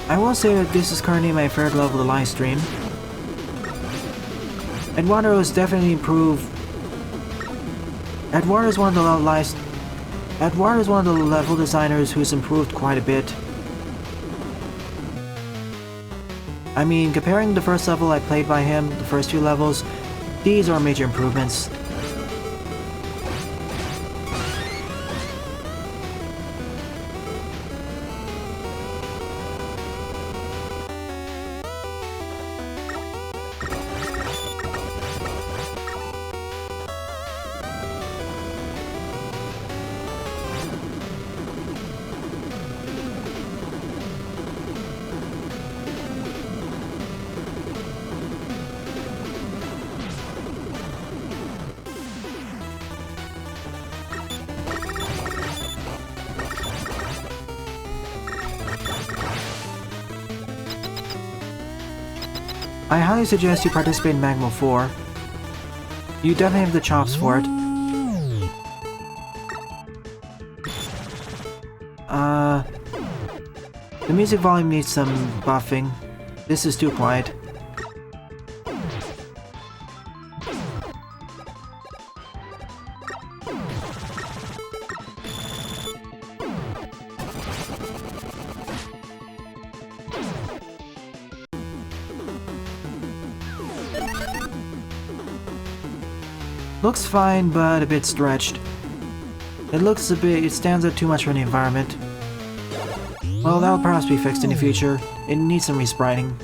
I will say that this is currently my favorite level of the live stream. Eduardo has definitely improved. Eduardo is one of the level designers who's improved quite a bit. I mean, comparing the first level I played by him, the first two levels, these are major improvements. I highly suggest you participate in Magma 4. You definitely have the chops for it. The music volume needs some buffing. This is too quiet. Looks fine, but a bit stretched. It stands out too much from the environment. Well, that'll perhaps be fixed in the future. It needs some respriting.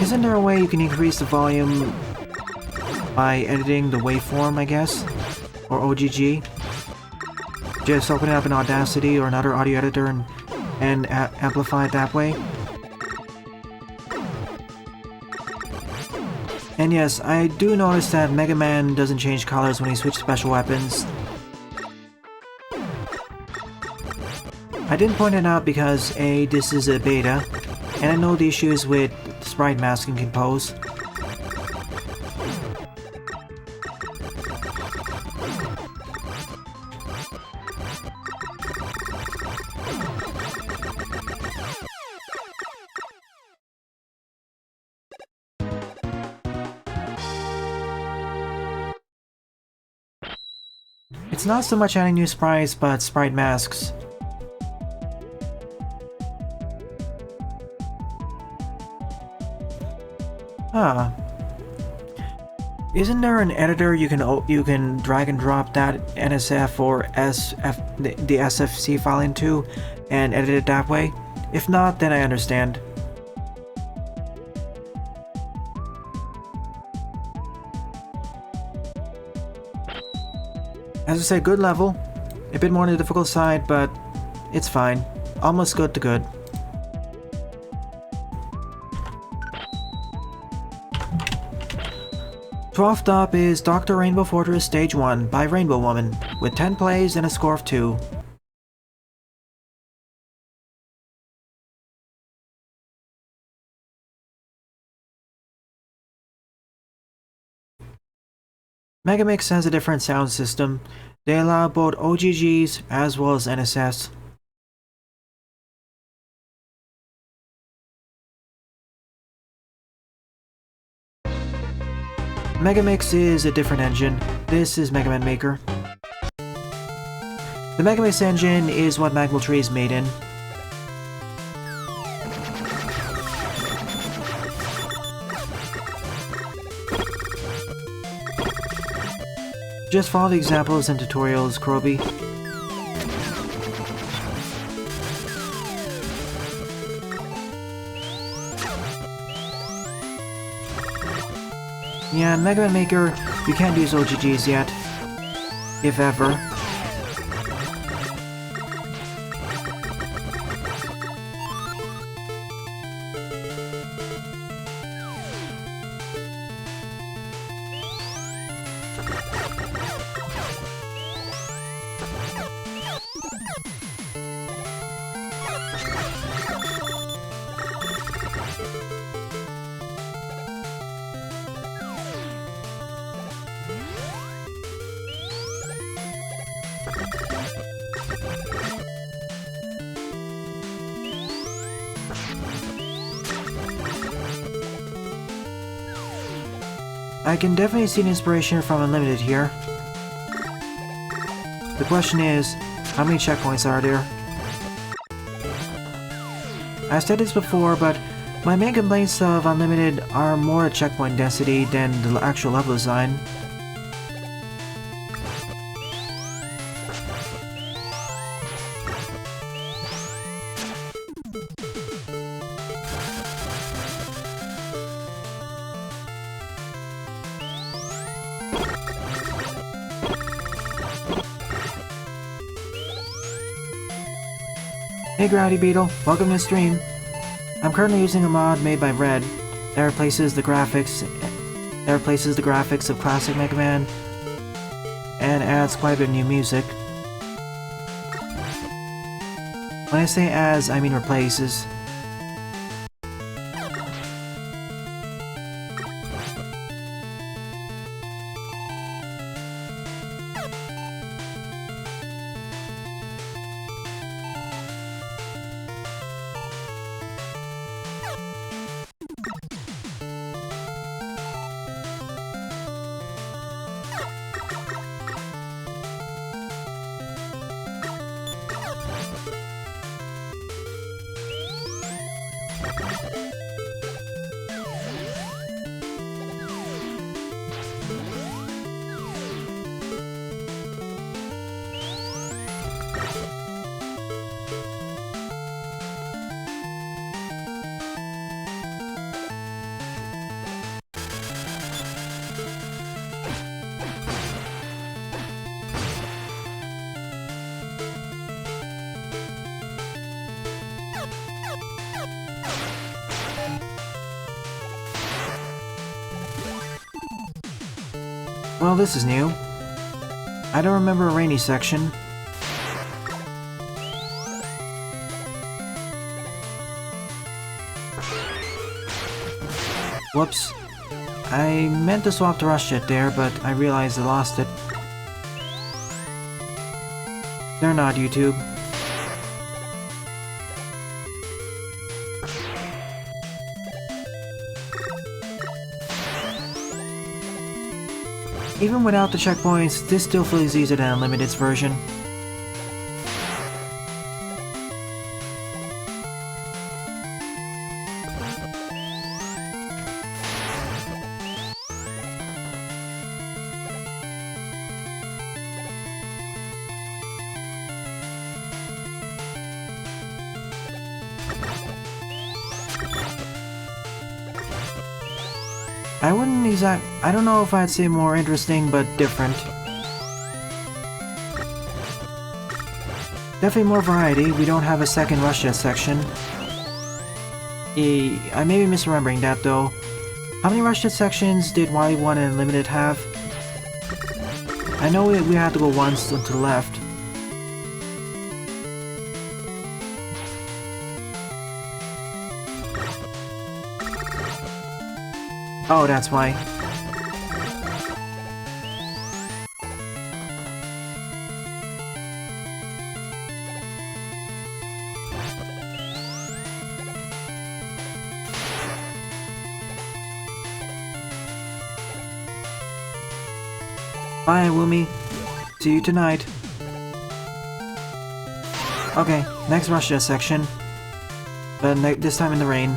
Isn't there a way you can increase the volume by editing the waveform, I guess? Or OGG? Just open it up in Audacity or another audio editor and amplify it that way? And yes, I do notice that Mega Man doesn't change colors when he switches special weapons. I didn't point it out because A, this is a beta, and I know the issues with sprite masking can pose. It's not so much adding new sprites, but sprite masks. Ah. Isn't there an editor you can drag and drop that NSF or the SFC file into and edit it that way? If not, then I understand. As I said, good level. A bit more on the difficult side, but it's fine. Almost good to good. Twelfth up is Dr. Rainbow Fortress Stage 1 by Rainbow Woman, with 10 plays and a score of 2. Megamix has a different sound system. They allow both OGGs as well as NSS. Megamix is a different engine. This is Mega Man Maker. The Megamix engine is what Magmal Tree is made in. Just follow the examples and tutorials, Croby. Yeah, in Mega Man Maker, you can't use OGGs yet. If ever. I can definitely see the inspiration from Unlimited here. The question is, how many checkpoints are there? I've said this before, but my main complaints of Unlimited are more checkpoint density than the actual level design. Hey Gravity Beetle, welcome to the stream. I'm currently using a mod made by Red that replaces the graphics of classic Mega Man and adds quite a bit of new music. When I say adds, I mean replaces. Well, this is new. I don't remember a rainy section. Whoops. I meant to swap the rush jet there, but I realized I lost it. They're not YouTube. Even without the checkpoints, this still feels easier than Unlimited's version. I don't know if I'd say more interesting, but different. Definitely more variety. We don't have a second rush jet section. I may be misremembering that though. How many rush jet sections did Wily 1 and Unlimited have? I know we had to go once to the left. Oh, that's why. Bye, iWoomy. See you tonight. Okay, next rush jet section. But this time in the rain.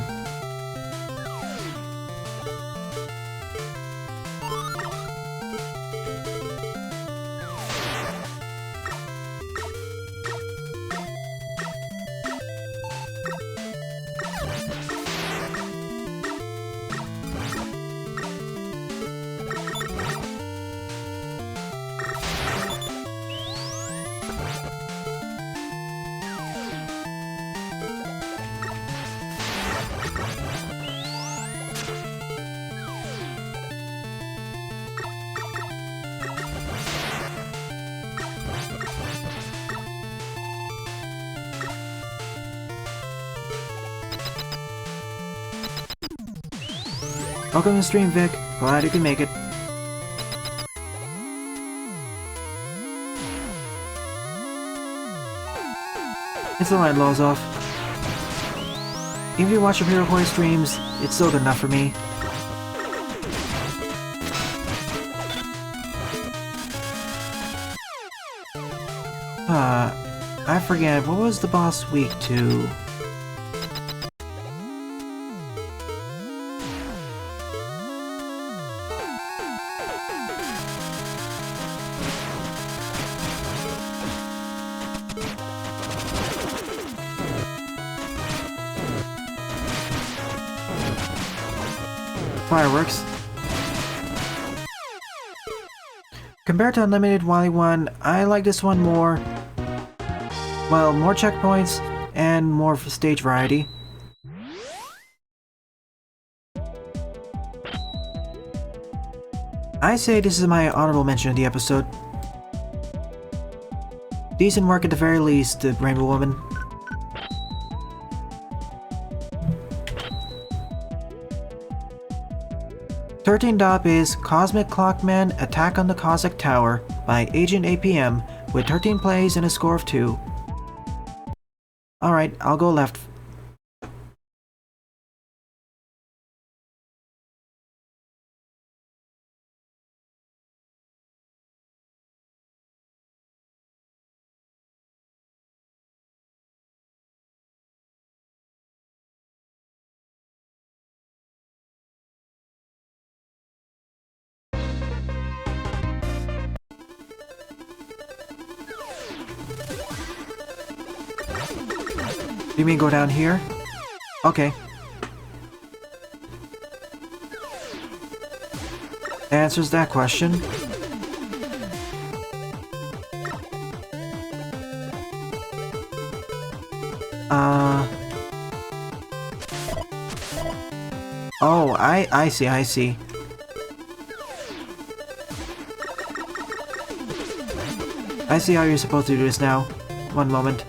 Welcome to the stream, Vic. Glad you can make it. It's alright, Lozov. Even if you watch your Hero Hoi streams, it's still good enough for me. I forget, what was the boss week to? Fireworks. Compared to Unlimited Wily 1, I like this one more. Well, more checkpoints and more stage variety. I say this is my honorable mention of the episode. Decent work at the very least, the Rainbow Woman. Thirteenth up is Cosmic Clockman Attack on the Cossac Tower by AgentAPM with 13 plays and a score of 2. Alright, I'll go left. You mean go down here? Okay. Answers that question. Oh, I see. I see how you're supposed to do this now. One moment.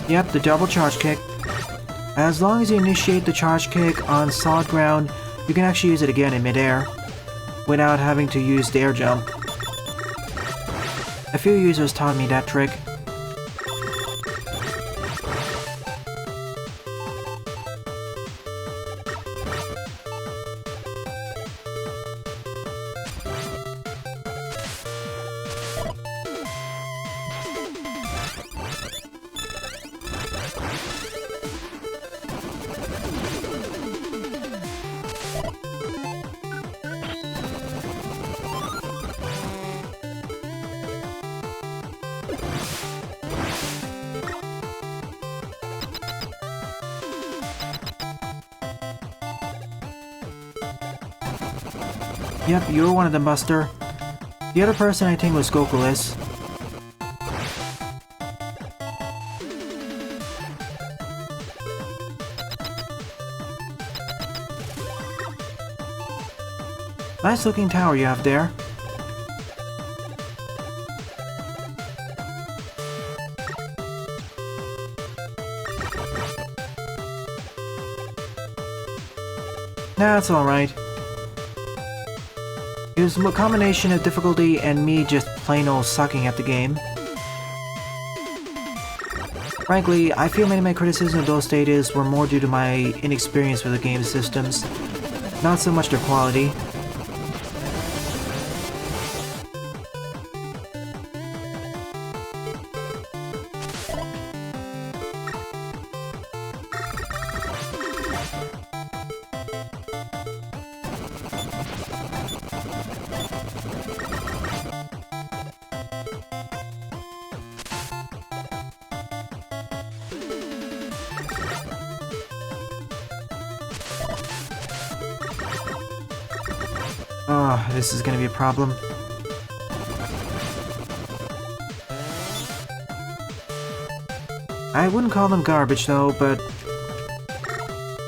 Yep, the double charge kick. As long as you initiate the charge kick on solid ground, you can actually use it again in midair, without having to use the air jump. A few users taught me that trick. Yep, you were one of them, Buster. The other person I think was Gokulis. Nice looking tower you have there. That's alright. It was a combination of difficulty and me just plain old sucking at the game. Frankly, I feel many of my criticism of those stages were more due to my inexperience with the game systems, not so much their quality. Oh, this is gonna be a problem. I wouldn't call them garbage though, but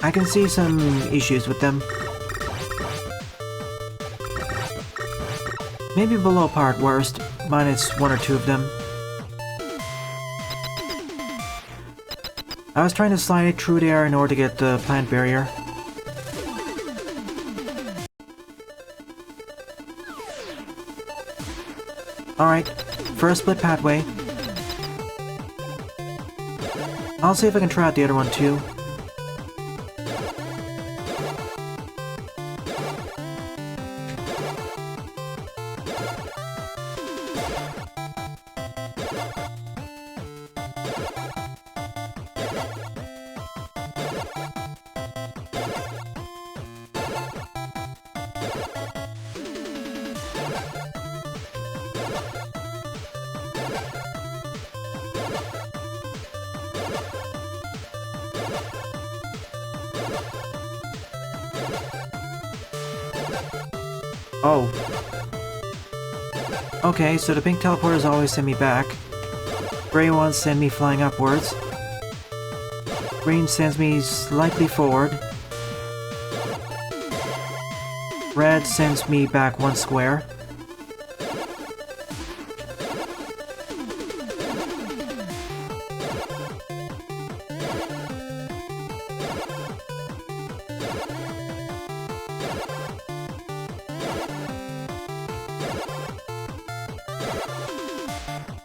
I can see some issues with them. Maybe below par at worst, minus one or two of them. I was trying to slide it through there in order to get the plant barrier. Alright, first split pathway. I'll see if I can try out the other one too. Oh. Okay, so the pink teleporters always send me back. Gray ones send me flying upwards. Green sends me slightly forward. Red sends me back one square.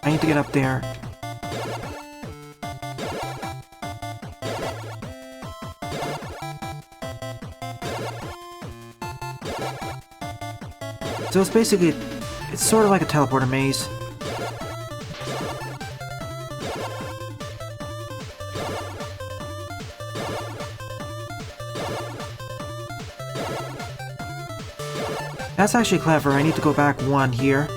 I need to get up there. So it's basically, it's sort of like a teleporter maze. That's actually clever. I need to go back one here.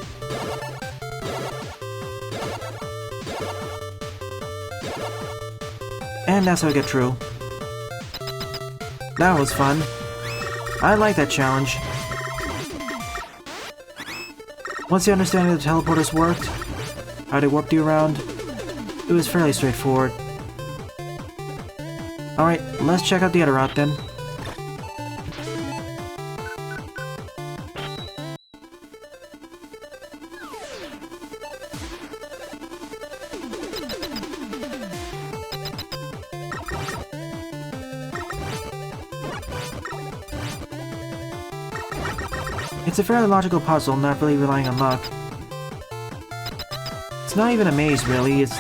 And that's how I get through. That was fun. I like that challenge. Once you understand how the teleporters worked, how they warped you around, it was fairly straightforward. Alright, let's check out the other route then. It's a fairly logical puzzle, not really relying on luck. It's not even a maze, really. It's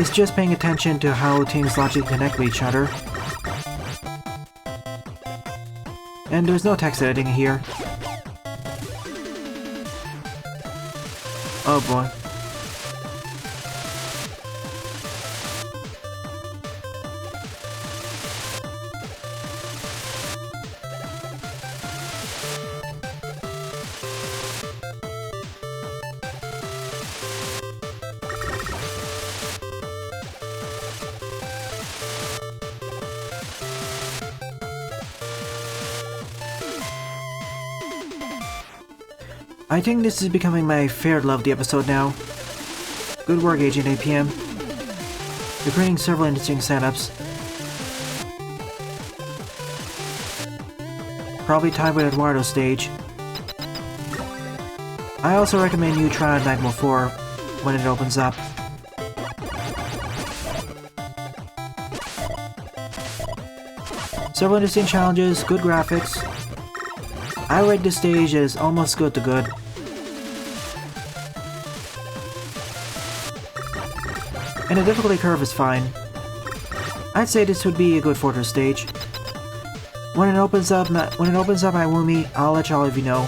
just paying attention to how things logically connect with each other. And there's no text editing here. Oh boy. I think this is becoming my favorite lovely episode now. Good work, AgentAPM. You're creating several interesting setups. Probably tied with Eduardo's stage. I also recommend you try out Magma 4 when it opens up. Several interesting challenges, good graphics. I rate this stage as almost good to good. And the difficulty curve is fine. I'd say this would be a good Fortress stage. When it opens up iWoomy, I'll let all of you know.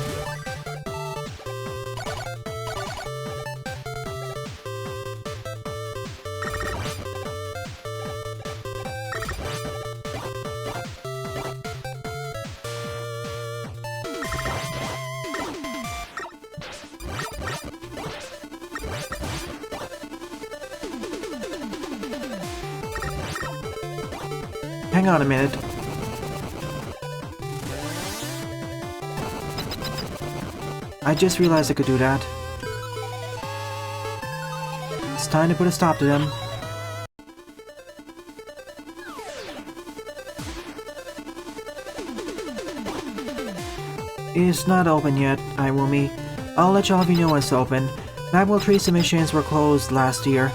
Hang on a minute. I just realized I could do that. It's time to put a stop to them. It's not open yet, iWoomy. I'll let all of you know when it's open. Magma 3 submissions were closed last year.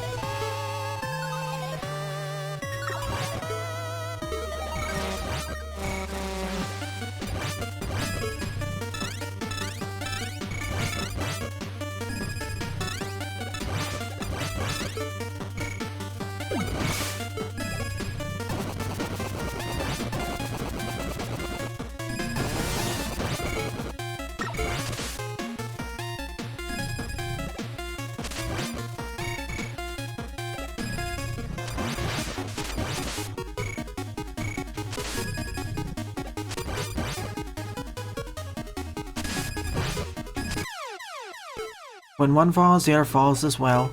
When one falls, the other falls as well.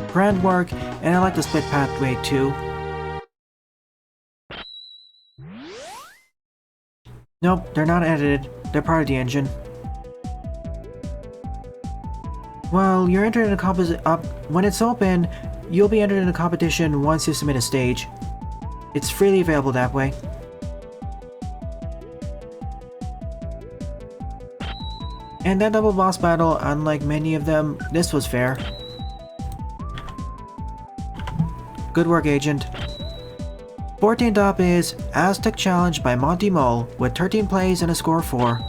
Grand work, and I like the split pathway too. Nope, they're not edited. They're part of the engine. Well, you're entered in a when it's open, you'll be entered in a competition once you submit a stage. It's freely available that way. And that double boss battle, unlike many of them, this was fair. Good work, Agent. 14th up is Aztec Challenge by Monty Mole with 13 plays and a score of 4.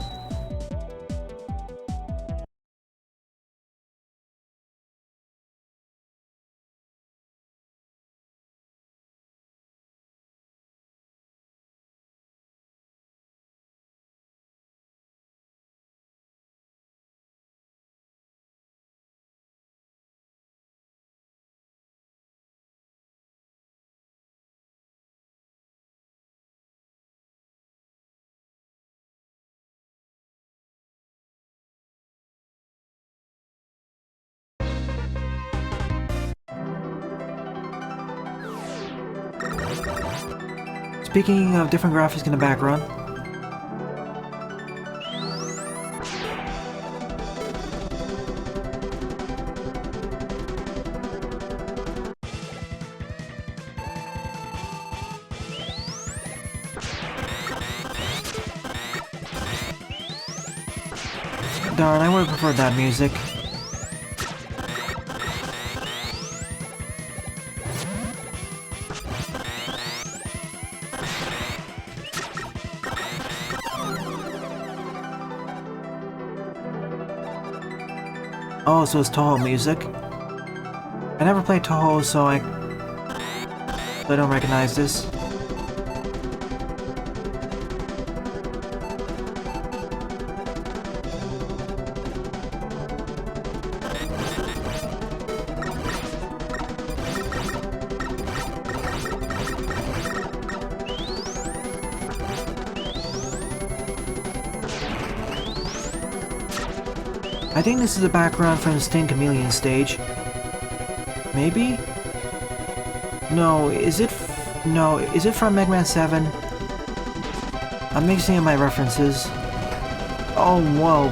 Speaking of different graphics in the background, darn, I would have preferred that music. Oh, so it's Toho music. I never played Toho, so I don't recognize this. I think this is the background from the Sting Chameleon stage. Maybe? No, is it from Mega Man 7? I'm mixing up my references. Oh, whoa.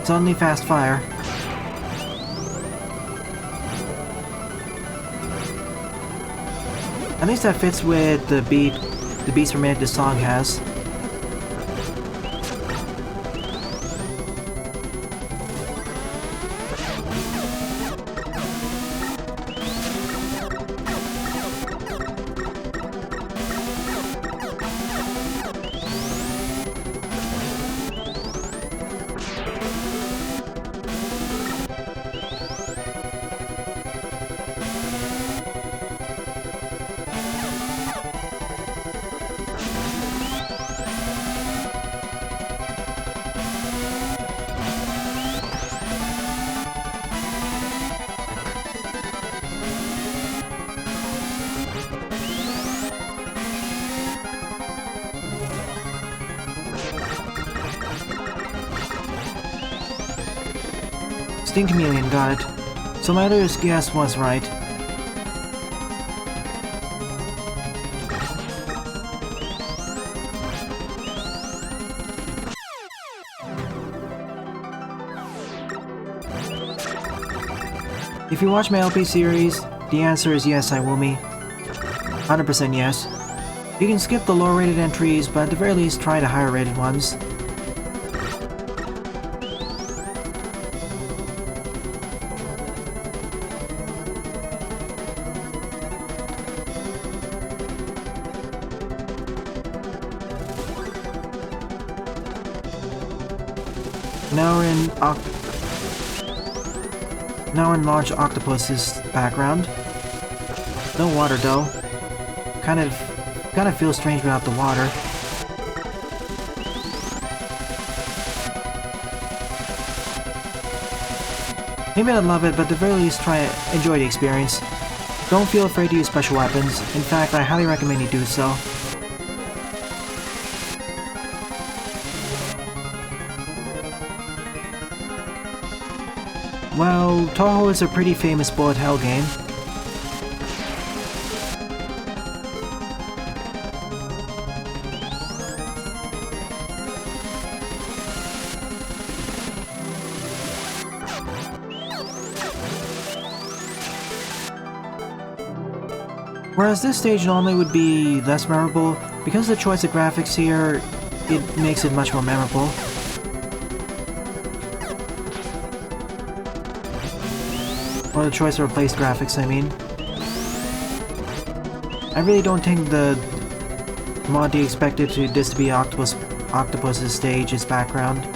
Suddenly fast fire. At least that fits with the beats per minute this song has. Sting Chameleon, got it. So my other guess was right. If you watch my LP series, the answer is yes, iWoomy. 100% yes. You can skip the lower rated entries, but at the very least try the higher rated ones. Now we're in Large Octopus's background. No water though. Kind of feels strange without the water. Maybe I'd love it, but at the very least enjoy the experience. Don't feel afraid to use special weapons. In fact, I highly recommend you do so. Well, Toho is a pretty famous bullet hell game. Whereas this stage normally would be less memorable, because of the choice of graphics here, it makes it much more memorable. Or the choice of replaced graphics, I mean. I really don't think the Monty expected this to be Octopus's stage, its background.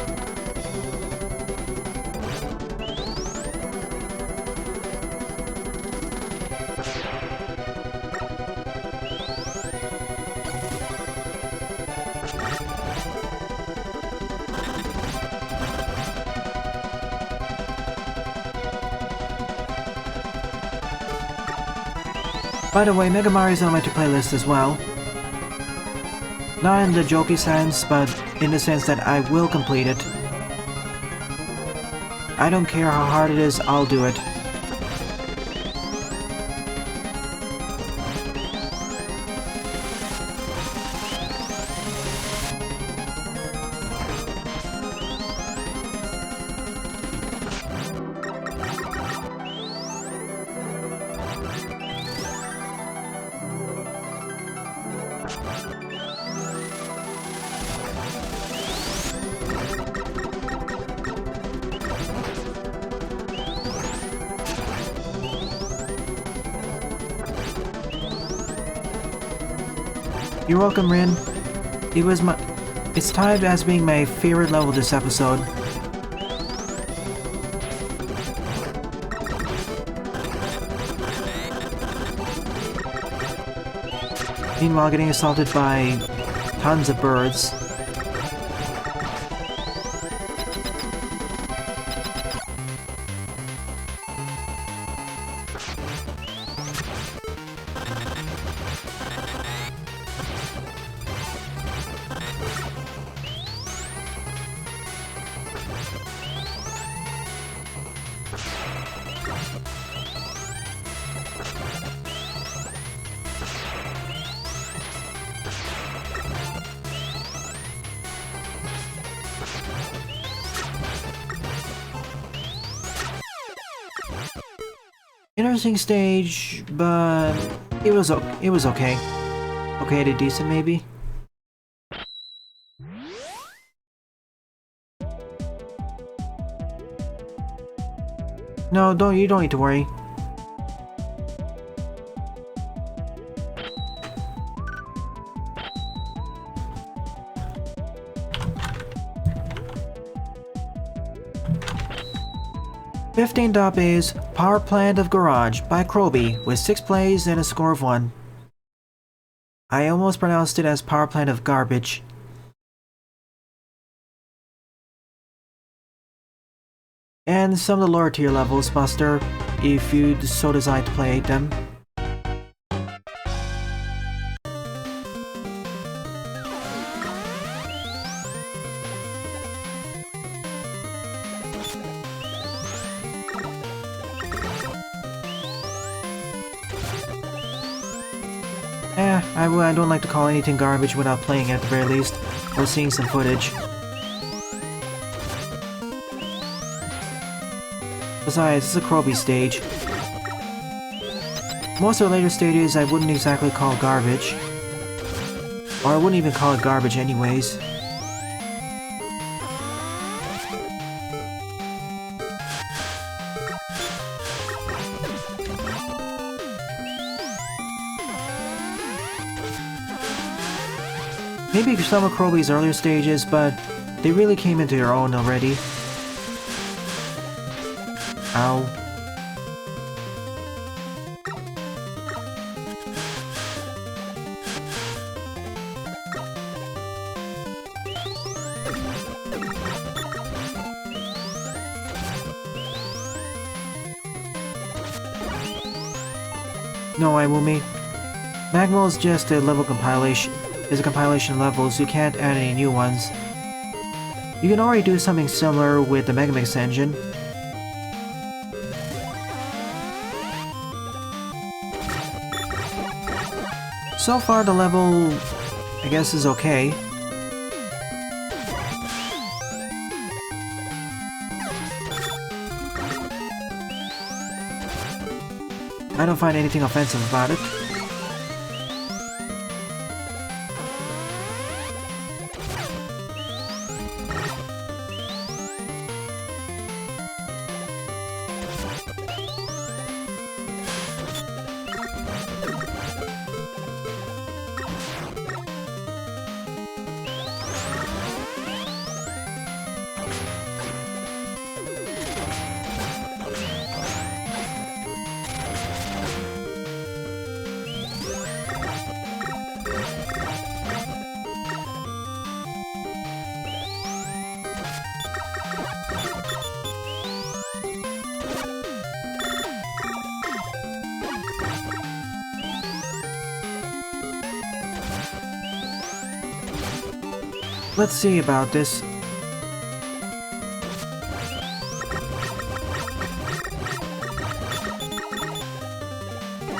By the way, Mega Mario is on my to-playlist as well. Not in the jokey sense, but in the sense that I will complete it. I don't care how hard it is, I'll do it. You're welcome, Rin. It was It's timed as being my favorite level this episode. Meanwhile, getting assaulted by tons of birds. Interesting stage, but it was okay. Okay to decent, maybe. No, you don't need to worry. Fifteen up is Power Plant of Garage by Croby with 6 plays and a score of 1. I almost pronounced it as Power Plant of Garbage. And some of the lower tier levels, Buster, if you so decide to play them. I don't like to call anything garbage without playing it at the very least, or seeing some footage. Besides, it's a Croby stage. Most of the later stages I wouldn't exactly call garbage. Or I wouldn't even call it garbage anyways. Maybe some of Croby's earlier stages, but they really came into their own already. Ow. No, iWoomy. Magma is just a level compilation. Is a compilation of levels, you can't add any new ones. You can already do something similar with the Megamix engine. So far the level, I guess, is okay. I don't find anything offensive about it. Let's see about this.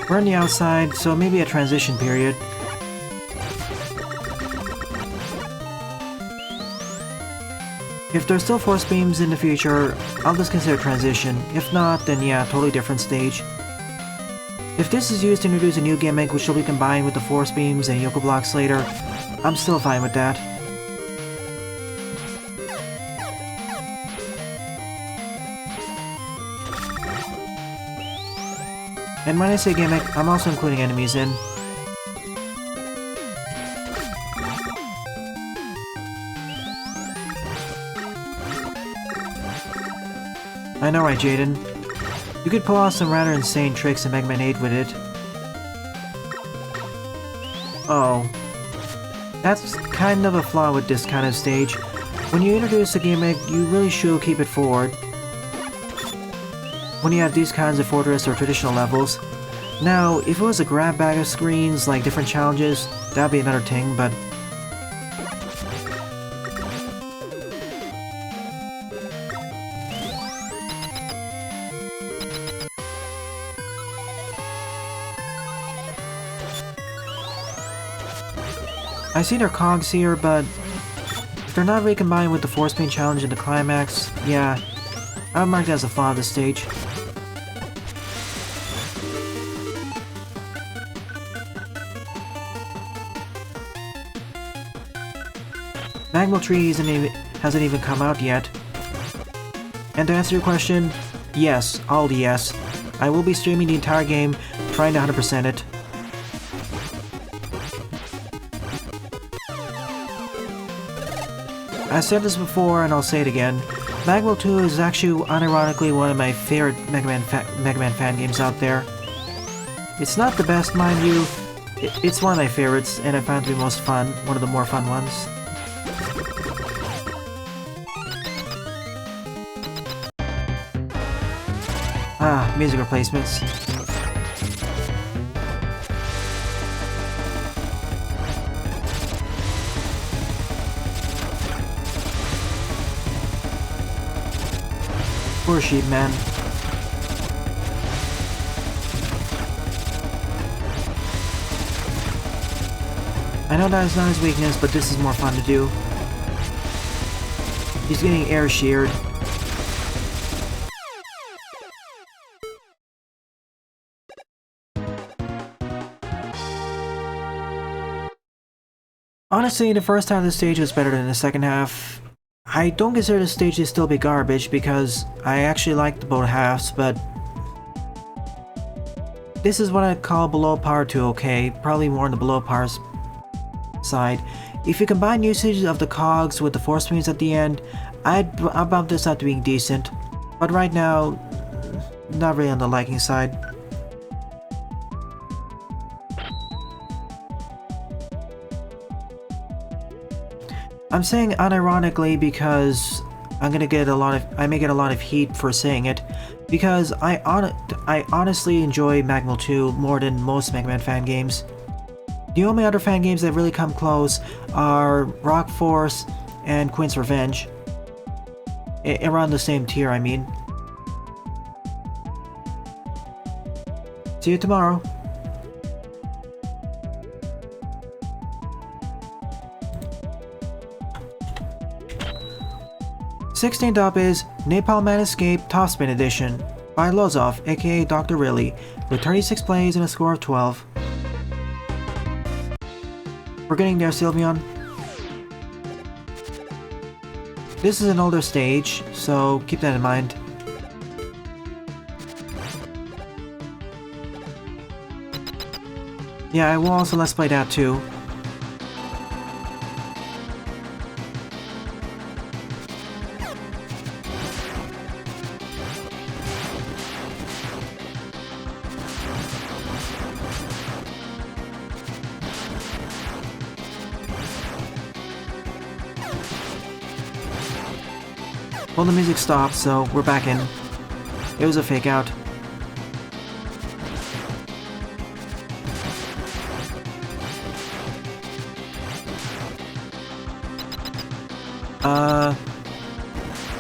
We're on the outside, so maybe a transition period. If there's still force beams in the future, I'll just consider transition. If not, then yeah, totally different stage. If this is used to introduce a new gimmick which will be combined with the force beams and Yoko blocks later, I'm still fine with that. And when I say gimmick, I'm also including enemies in. I know, right, Jaden? You could pull off some rather insane tricks in Mega Man 8 with it. Oh. That's kind of a flaw with this kind of stage. When you introduce a gimmick, you really should keep it forward. When you have these kinds of fortress or traditional levels. Now, if it was a grab bag of screens, like different challenges, that'd be another thing, but... I see their cogs here, but if they're not recombined with the Force Paint challenge in the climax, yeah, I would mark that as a flaw of this stage. Magma Tree hasn't even come out yet. And to answer your question, yes, all yes. I will be streaming the entire game, trying to 100% it. I said this before and I'll say it again. Magma 2 is actually unironically one of my favorite Mega Man fan games out there. It's not the best, mind you. It's one of my favorites, and I found it to be most fun, one of the more fun ones. Ah, music replacements. Poor sheep, man. I know that is not his weakness, but this is more fun to do. He's getting air sheared. Honestly, the first half of the stage was better than the second half. I don't consider the stage to still be garbage because I actually liked both halves, but this is what I'd call below par to okay, probably more on the below par side. If you combine usage of the cogs with the force beams at the end, I'd bump this up to being decent, but right now, not really on the liking side. I'm saying unironically because I may get a lot of heat for saying it, because I honestly enjoy Magma 2 more than most Mega Man fan games. The only other fan games that really come close are Rock Force and Quint's Revenge. Around the same tier, I mean. See you tomorrow. Sixteenth up is Napalm Man Escape Topspin Edition by Lozov, aka Doctor Wrily, with 36 plays and a score of 12. We're getting there, Sylveon. This is an older stage, so keep that in mind. Yeah, I will also let's play that too. Well, the music stopped, so we're back in. It was a fake out.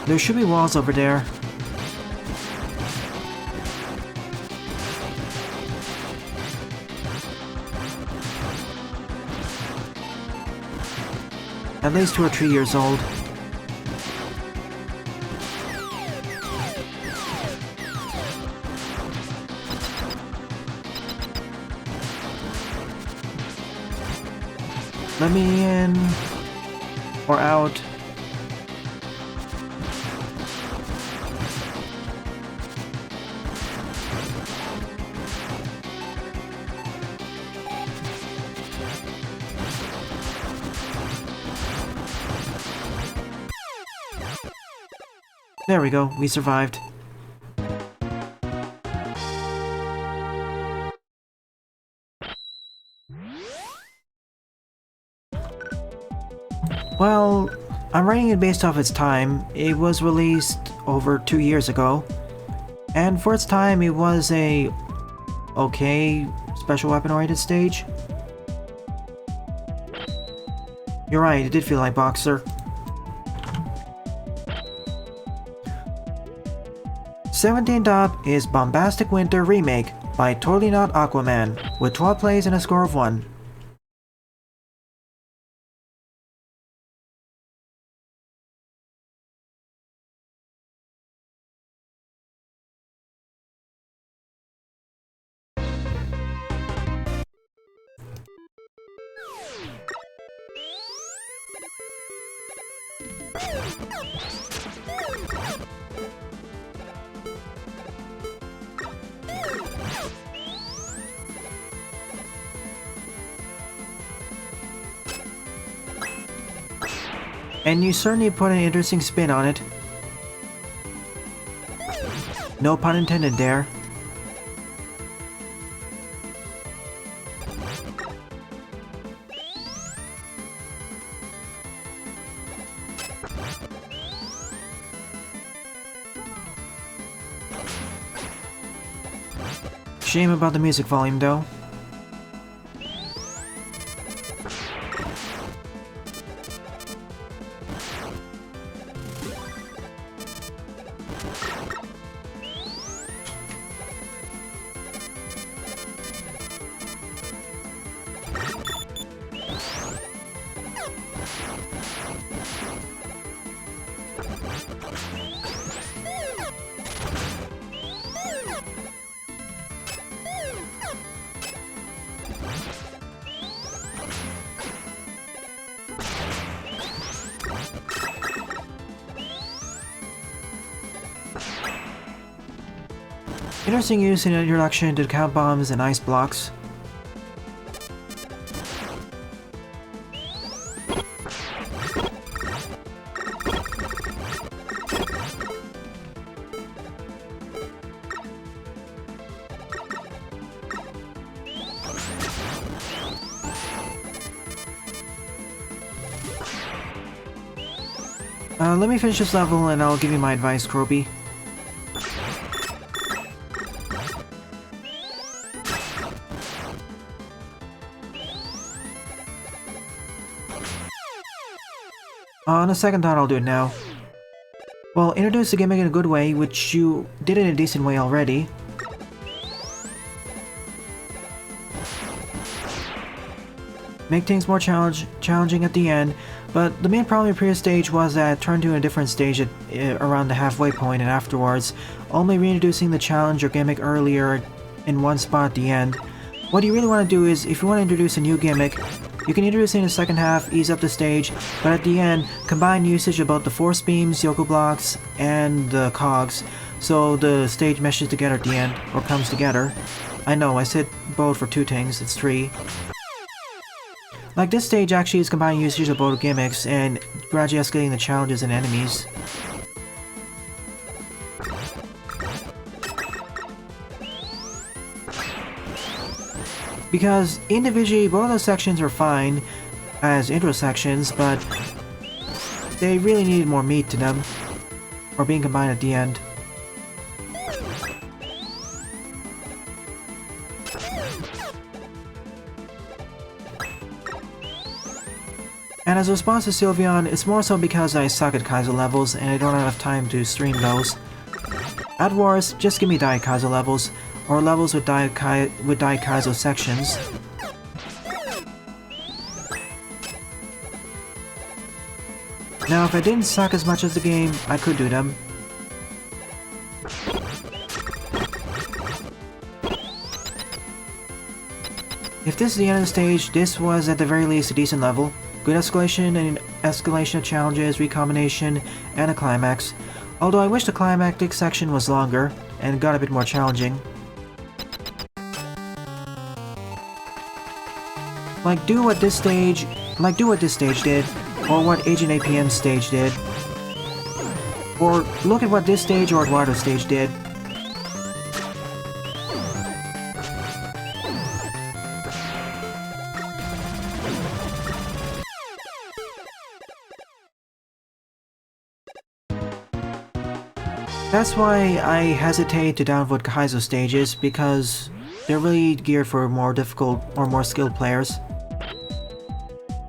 There should be walls over there. At least 2 or 3 years old. Let me in or out. There we go, we survived. Well, I'm writing it based off its time. It was released over 2 years ago. And for its time, it was a okay special weapon-oriented stage. You're right, it did feel like Boxer. 17th up is Bombastic Winter Remake by Totalynotaquaman, with 12 plays and a score of 1. And you certainly put an interesting spin on it. No pun intended there. Shame about the music volume though. Interesting use in introduction to count bombs and ice blocks. Let me finish this level and I'll give you my advice, Croby. On a second thought, I'll do it now. Well, introduce the gimmick in a good way, which you did in a decent way already. Make things more challenging at the end, but the main problem in the previous stage was that it turned to a different stage at around the halfway point and afterwards, only reintroducing the challenge or gimmick earlier in one spot at the end. What you really want to do is, if you want to introduce a new gimmick, you can introduce it in the second half, ease up the stage, but at the end, combine usage of both the force beams, Yoko blocks, and the cogs, so the stage meshes together at the end, or comes together. I know, I said both for 2 things, it's 3. Like this stage actually is combining usage of both gimmicks, and gradually escalating the challenges and enemies. Because individually, both of those sections are fine as intro sections, but they really needed more meat to them, or being combined at the end. And as a response to Sylveon, it's more so because I suck at Kaizo levels and I don't have enough time to stream those. At Wars, just give me Diet Kaizo levels, or levels with Diet Kaizo sections. Now, if I didn't suck as much as the game, I could do them. If this is the end of the stage, this was at the very least a decent level. Good escalation and escalation of challenges, recombination, and a climax. Although I wish the climactic section was longer, and got a bit more challenging. Do what this stage did, or what AgentAPM stage did. Or look at what this stage or Eduardo stage did. That's why I hesitate to downvote Kaizo stages, because they're really geared for more difficult or more skilled players.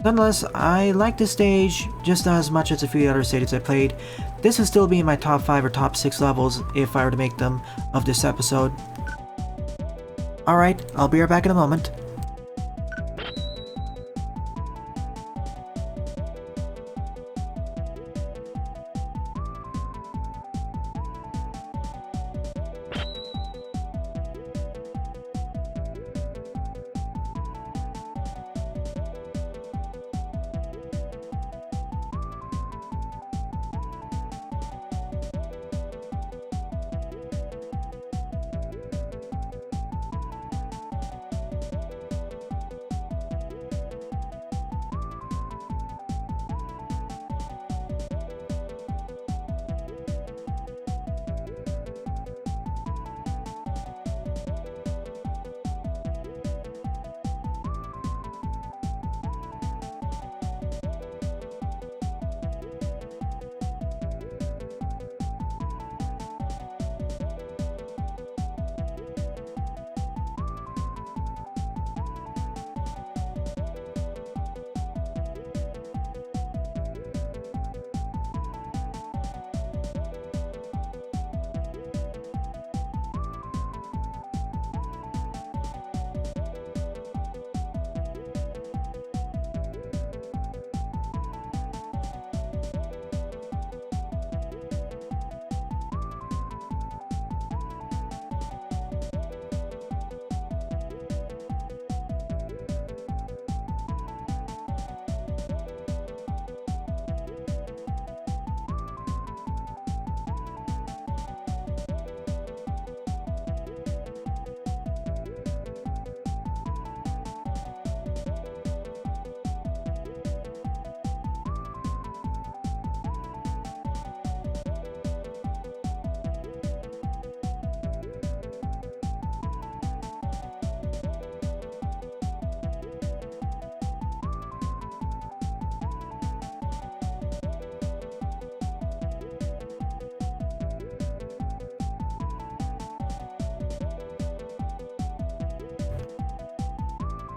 Nonetheless, I like this stage just as much as a few other stages I played. This would still be in my top 5 or top 6 levels if I were to make them of this episode. Alright, I'll be right back in a moment.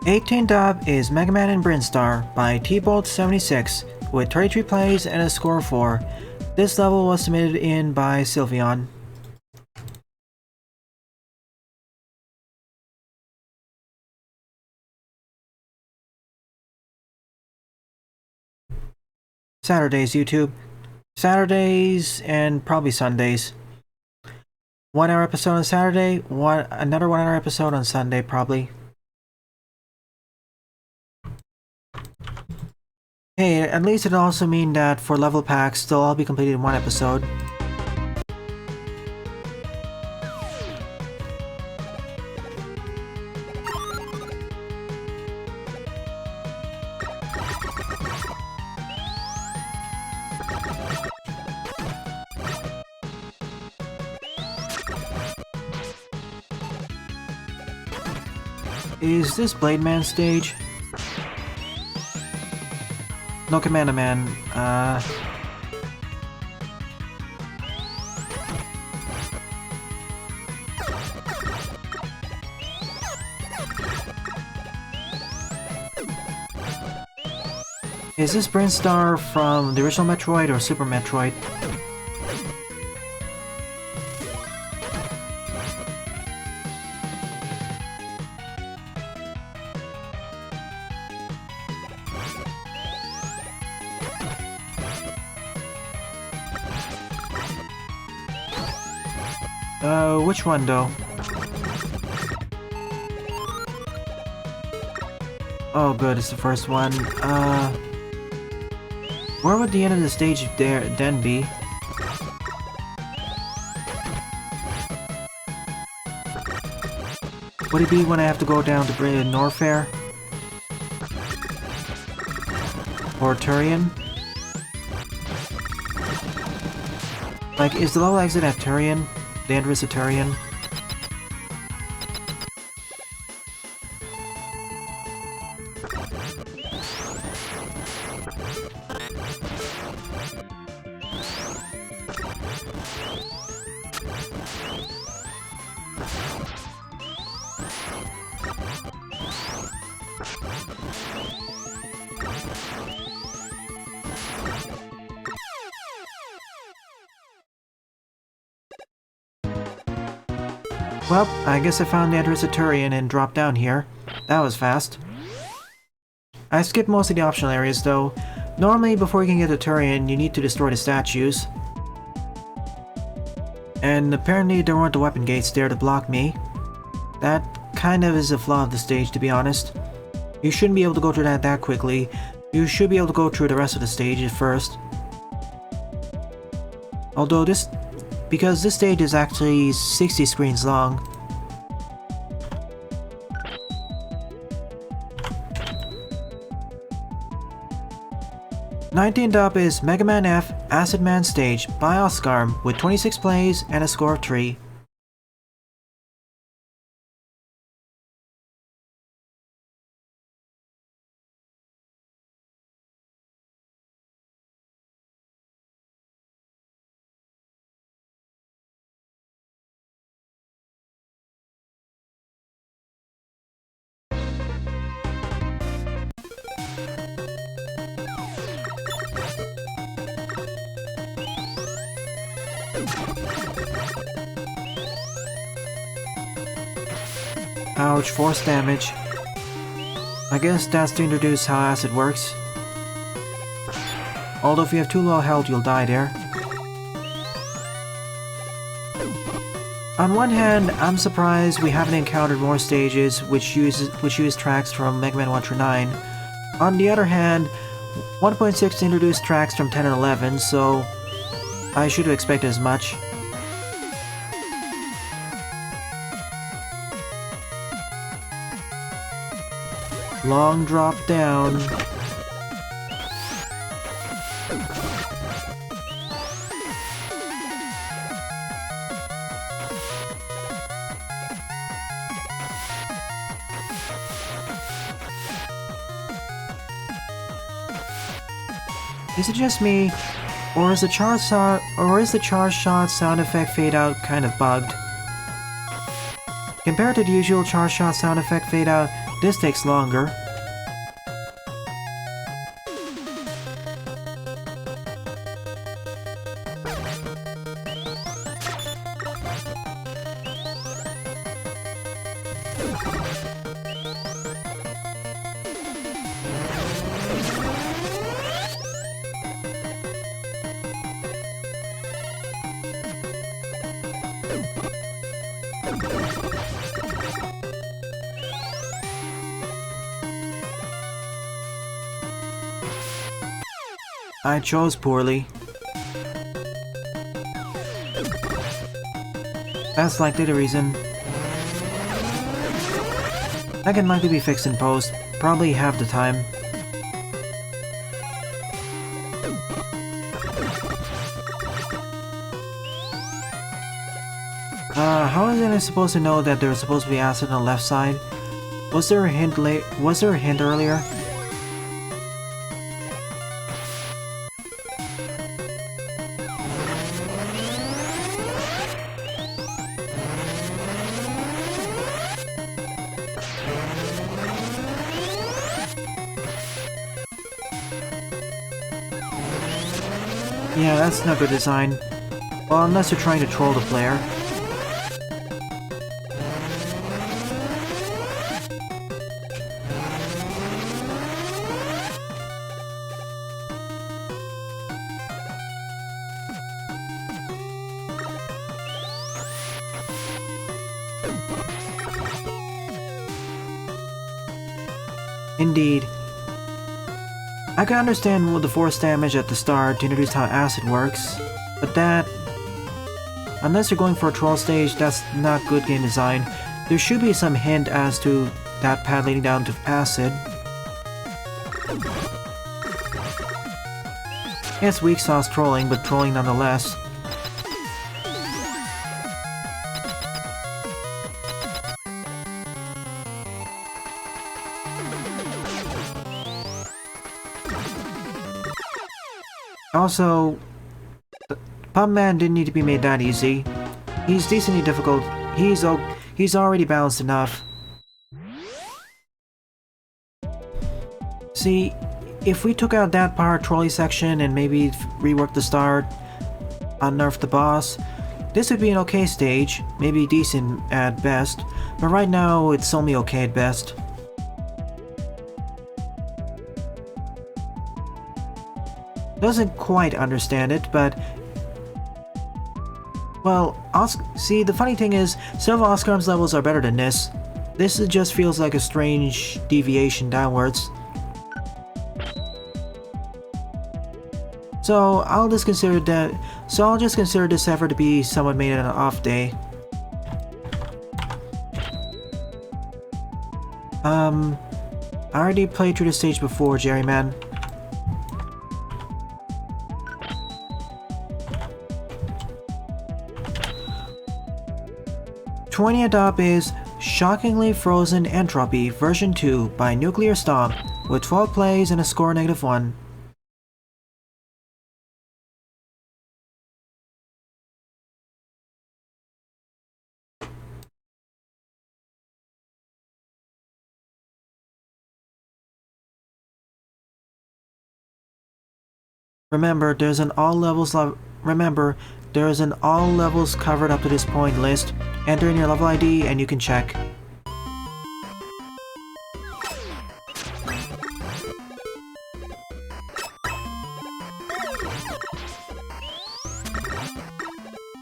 18th up is Mega Man and Brinstar by T-Bolt76 with 33 plays and a score of 4. This level was submitted in by Sylveon. Saturdays, YouTube. Saturdays and probably Sundays. 1 hour episode on Saturday, another 1 hour episode on Sunday probably. Hey, at least it'll also mean that for level packs, they'll all be completed in 1 episode. Is this Blade Man stage? No Commander Man, Is this Brinstar from the original Metroid or Super Metroid? Which one though? Oh good, it's the first one. Where would the end of the stage then be? Would it be when I have to go down to Norfair? Or Turian? Like, is the level exit at Turian? The entrance to Turian? Well, I guess I found the entrance to Turian and dropped down here. That was fast. I skipped most of the optional areas though. Normally, before you can get to Turian, you need to destroy the statues. And apparently there weren't the weapon gates there to block me. That kind of is a flaw of the stage, to be honest. You shouldn't be able to go through that quickly. You should be able to go through the rest of the stage first. Although because this stage is actually 60 screens long. "19th up is Mega Man F Acid Man Stage by Oscar with 26 plays and a score of 3. Ouch, force damage. I guess that's to introduce how acid works. Although if you have too low health, you'll die there. On one hand, I'm surprised we haven't encountered more stages which use tracks from Mega Man 1 through 9. On the other hand, 1.6 introduced tracks from 10 and 11, so I should have expected as much. Long drop down. Is it just me, or is the charge shot sound effect fade out kind of bugged? Compared to the usual charge shot sound effect fade out, this takes longer. I chose poorly. That's likely the reason. That can likely be fixed in post, probably half the time. How is I supposed to know that there was supposed to be acid on the left side? Was there a hint earlier? Yeah, that's not good design. Well, unless you're trying to troll the player. Indeed. I can understand with the force damage at the start to introduce how acid works, but that... unless you're going for a troll stage, that's not good game design. There should be some hint as to that path leading down to acid. It's weak sauce trolling, but trolling nonetheless. Also, Pumpman didn't need to be made that easy. He's decently difficult. He's already balanced enough. See, if we took out that power trolley section and maybe reworked the start, unnerfed the boss, this would be an okay stage, maybe decent at best, but right now it's only okay at best. Doesn't quite understand it, but... Well, see, the funny thing is, several Oscar's levels are better than this. This just feels like a strange deviation downwards. So I'll just consider this effort to be someone made on an off day. I already played through this stage before, Jerry Man. #20th up is Shockingly Frozen Entropy version 2 by Nuclear Stomp, with 12 plays and a score -1. Remember, there's an all levels covered up to this point list. Enter in your level ID and you can check.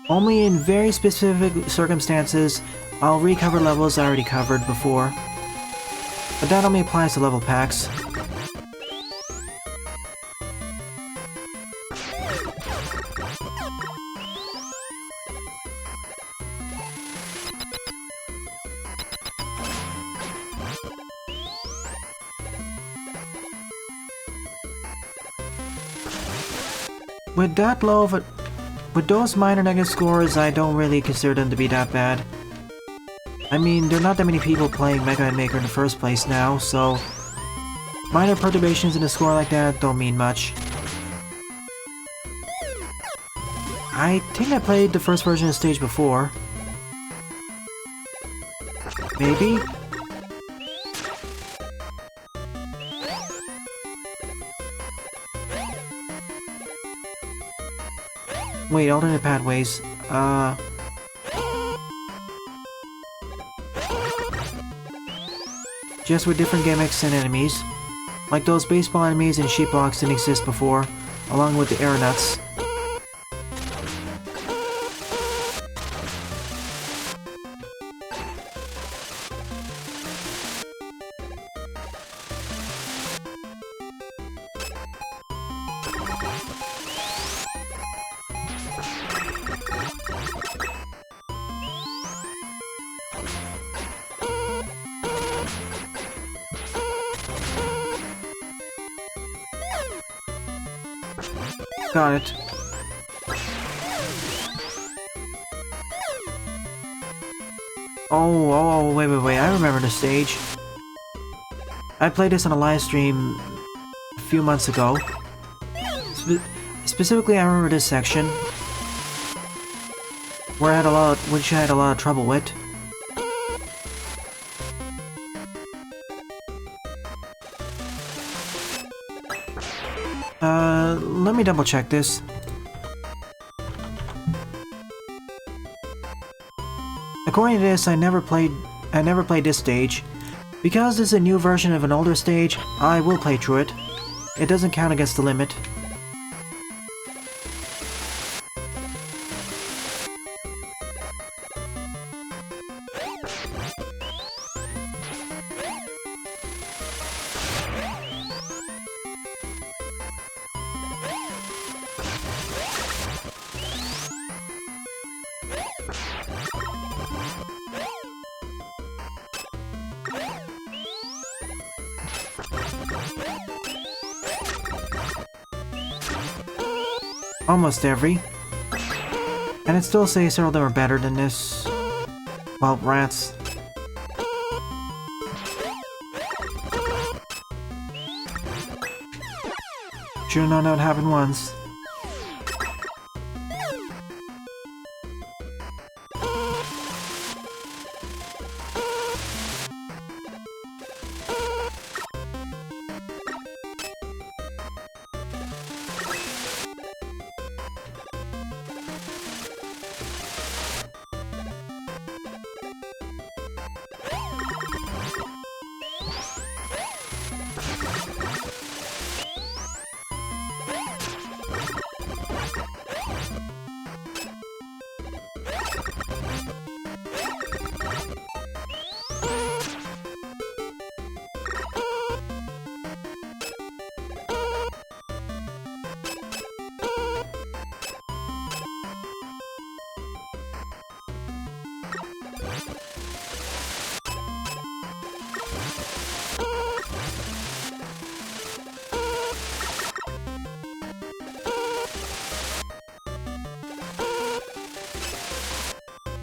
Only in very specific circumstances, I'll recover levels I already covered before. But that only applies to level packs. With those minor negative scores, I don't really consider them to be that bad. I mean, there are not that many people playing Mega Man Maker in the first place now, so minor perturbations in a score like that don't mean much. I think I played the first version of the stage before. Maybe? Wait, alternate pathways. Just with different gimmicks and enemies. Like those baseball enemies and sheepblocks didn't exist before, along with the aeronauts. Got it. Oh, wait, I remember the stage. I played this on a live stream a few months ago. Specifically, I remember this section, where I had a lot of trouble with. Let me double check this. According to this, I never played this stage. Because this is a new version of an older stage, I will play through it. It doesn't count against the limit. Almost every. And I'd still say several of them are better than this. Well, rats. Should've known that would happen once.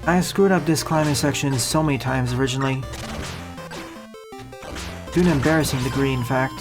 I screwed up this climbing section so many times originally. To an embarrassing degree, in fact.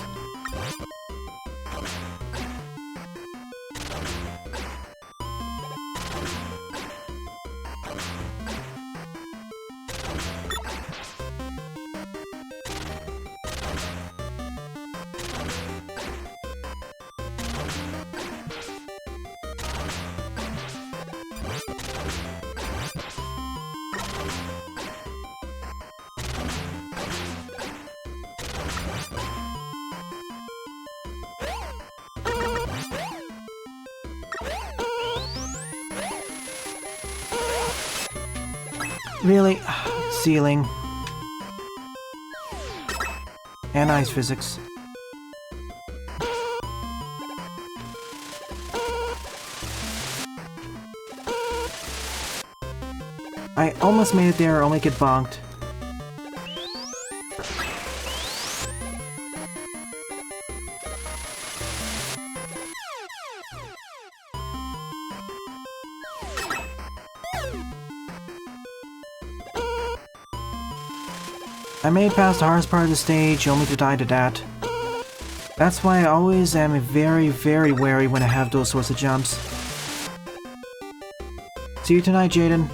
Really? Ceiling. And ice physics. I almost made it there, only get bonked. I made it past the hardest part of the stage, only to die to that. That's why I always am very, very wary when I have those sorts of jumps. See you tonight, Jaden.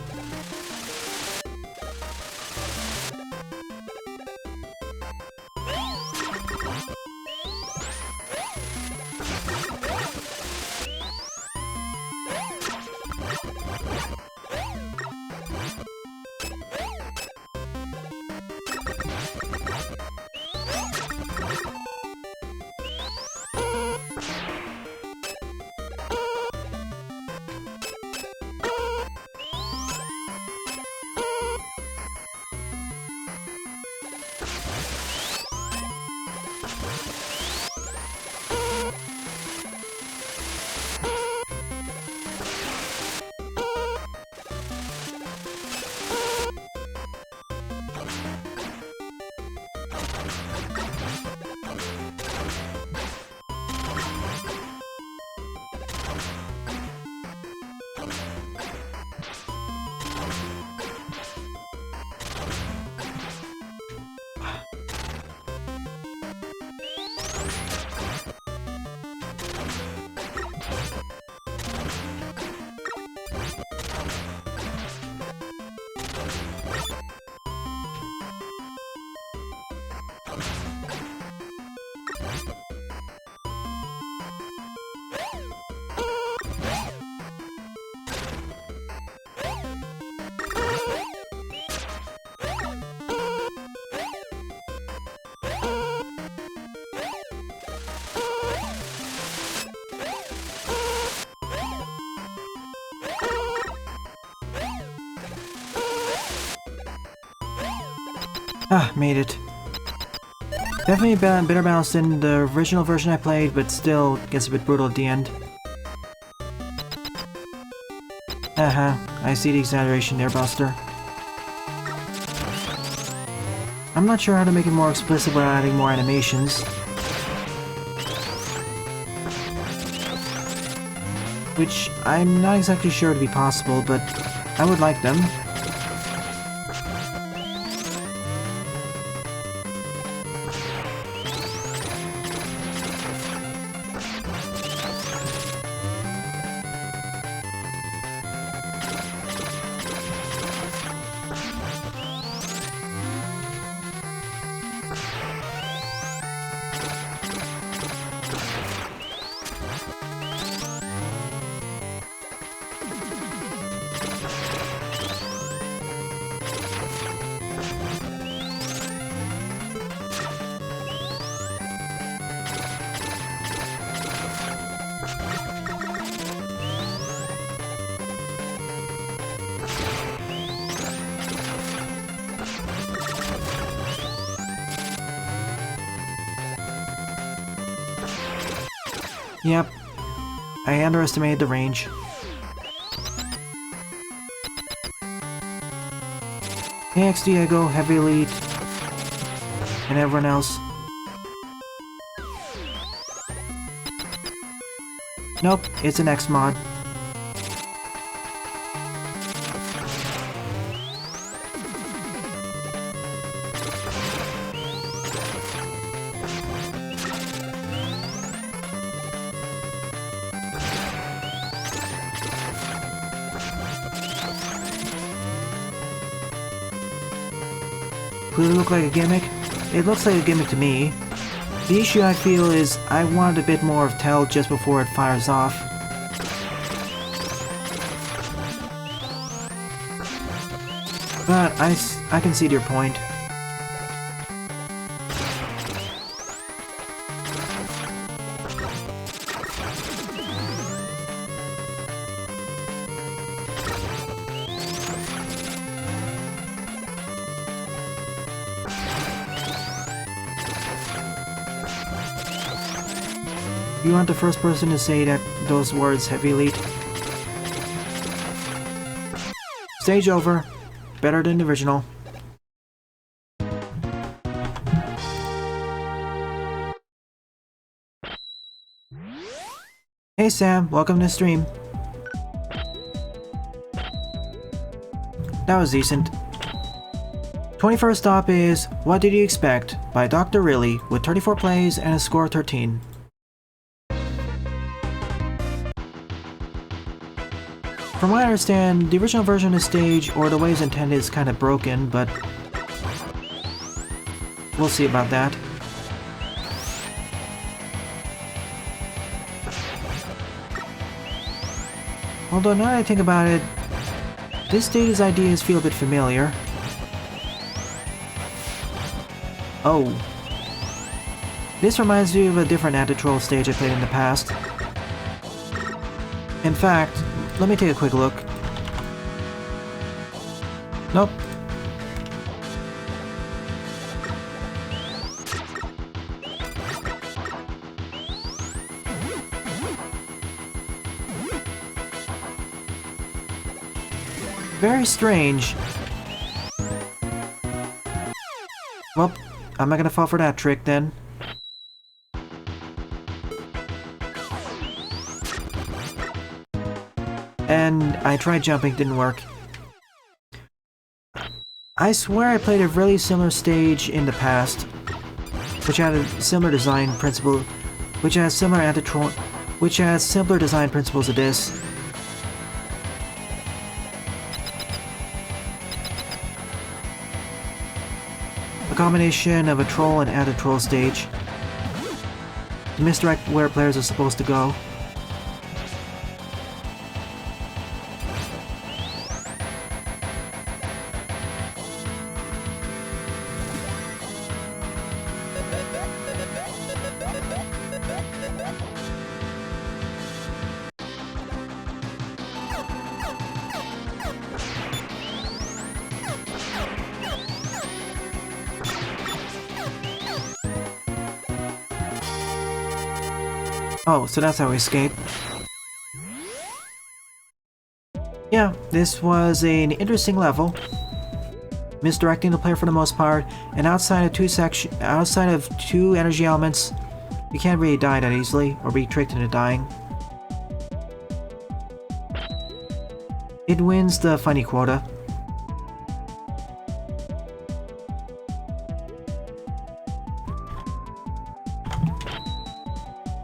Ah, made it. Definitely better balanced than the original version I played, but still gets a bit brutal at the end. I see the exaggeration there, Buster. I'm not sure how to make it more explicit without adding more animations. Which I'm not exactly sure to be possible, but I would like them. Yep, I underestimated the range. Thanks Diego, Heavy Elite, and everyone else. Nope, it's an X mod. Could it look like a gimmick? It looks like a gimmick to me. The issue I feel is I want a bit more of tell just before it fires off. But I can see your point. You aren't the first person to say those words, Heavy Elite. Stage over. Better than the original. Hey Sam, welcome to the stream. That was decent. 21st stop is What Did You Expect? By Doctor Wrily with 34 plays and a score of 13. From what I understand, the original version of the stage, or the way it's intended, is kind of broken, but we'll see about that. Although now that I think about it, this stage's ideas feel a bit familiar. Oh. This reminds me of a different Antitroll stage I played in the past. In fact, let me take a quick look. Nope. Very strange. Well, I'm not gonna fall for that trick then. And I tried jumping, didn't work. I swear I played a really similar stage in the past, which had a similar design principle, which has similar Antitroll, which has simpler design principles to this. A combination of a troll and anti-troll stage. To misdirect where players are supposed to go. Oh, so that's how we escape. Yeah, this was an interesting level. Misdirecting the player for the most part, and outside of two energy elements, you can't really die that easily, or be tricked into dying. It wins the funny quota.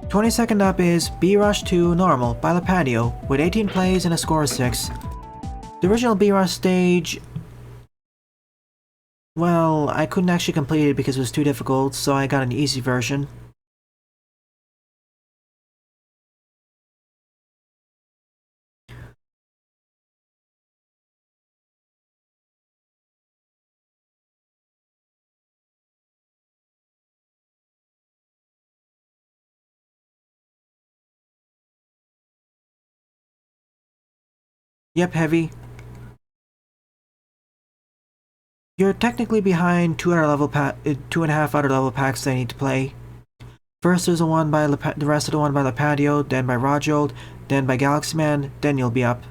"22nd up is B-Rush 2 Normal by Patio with 18 plays and a score of 6. The original B-Rush stage, well, I couldn't actually complete it because it was too difficult, so I got an easy version. Yep, Heavy. You're technically behind 2.5 other level packs that I need to play. First there's the rest of the one by the Patio, then by Rojold, then by Galaxy Man, then you'll be up.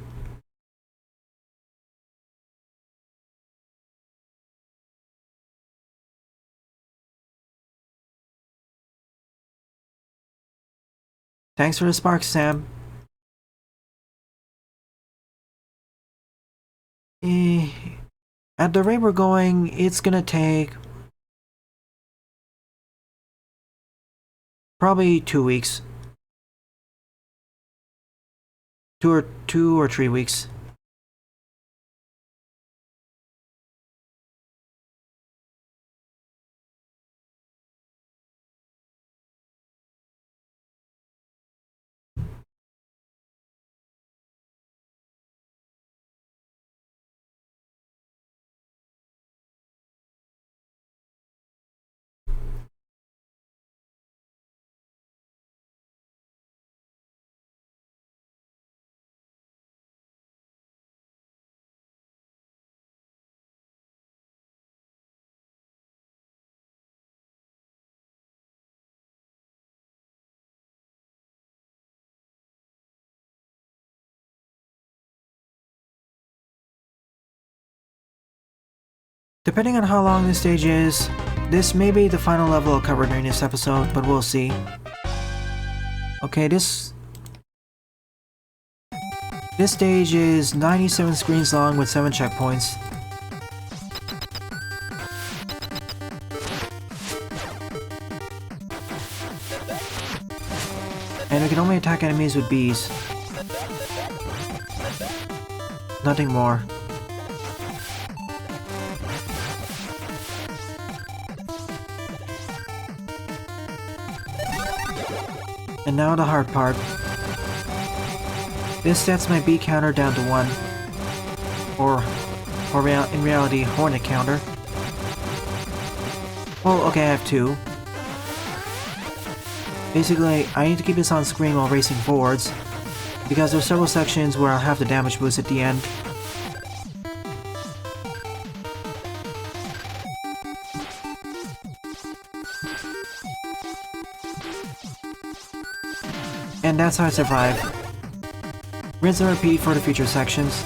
Thanks for the sparks, Sam. At the rate we're going, it's gonna take probably 2 weeks. 2 or 3 weeks. Depending on how long this stage is, this may be the final level I'll cover during this episode, but we'll see. Okay, this stage is 97 screens long with 7 checkpoints. And we can only attack enemies with bees. Nothing more. And now the hard part. This sets my bee counter down to 1. Or in reality, hornet counter. Well, okay, I have 2. Basically, I need to keep this on screen while racing forwards, because there are several sections where I'll have the damage boost at the end. And that's how I survive. Rinse and repeat for the future sections.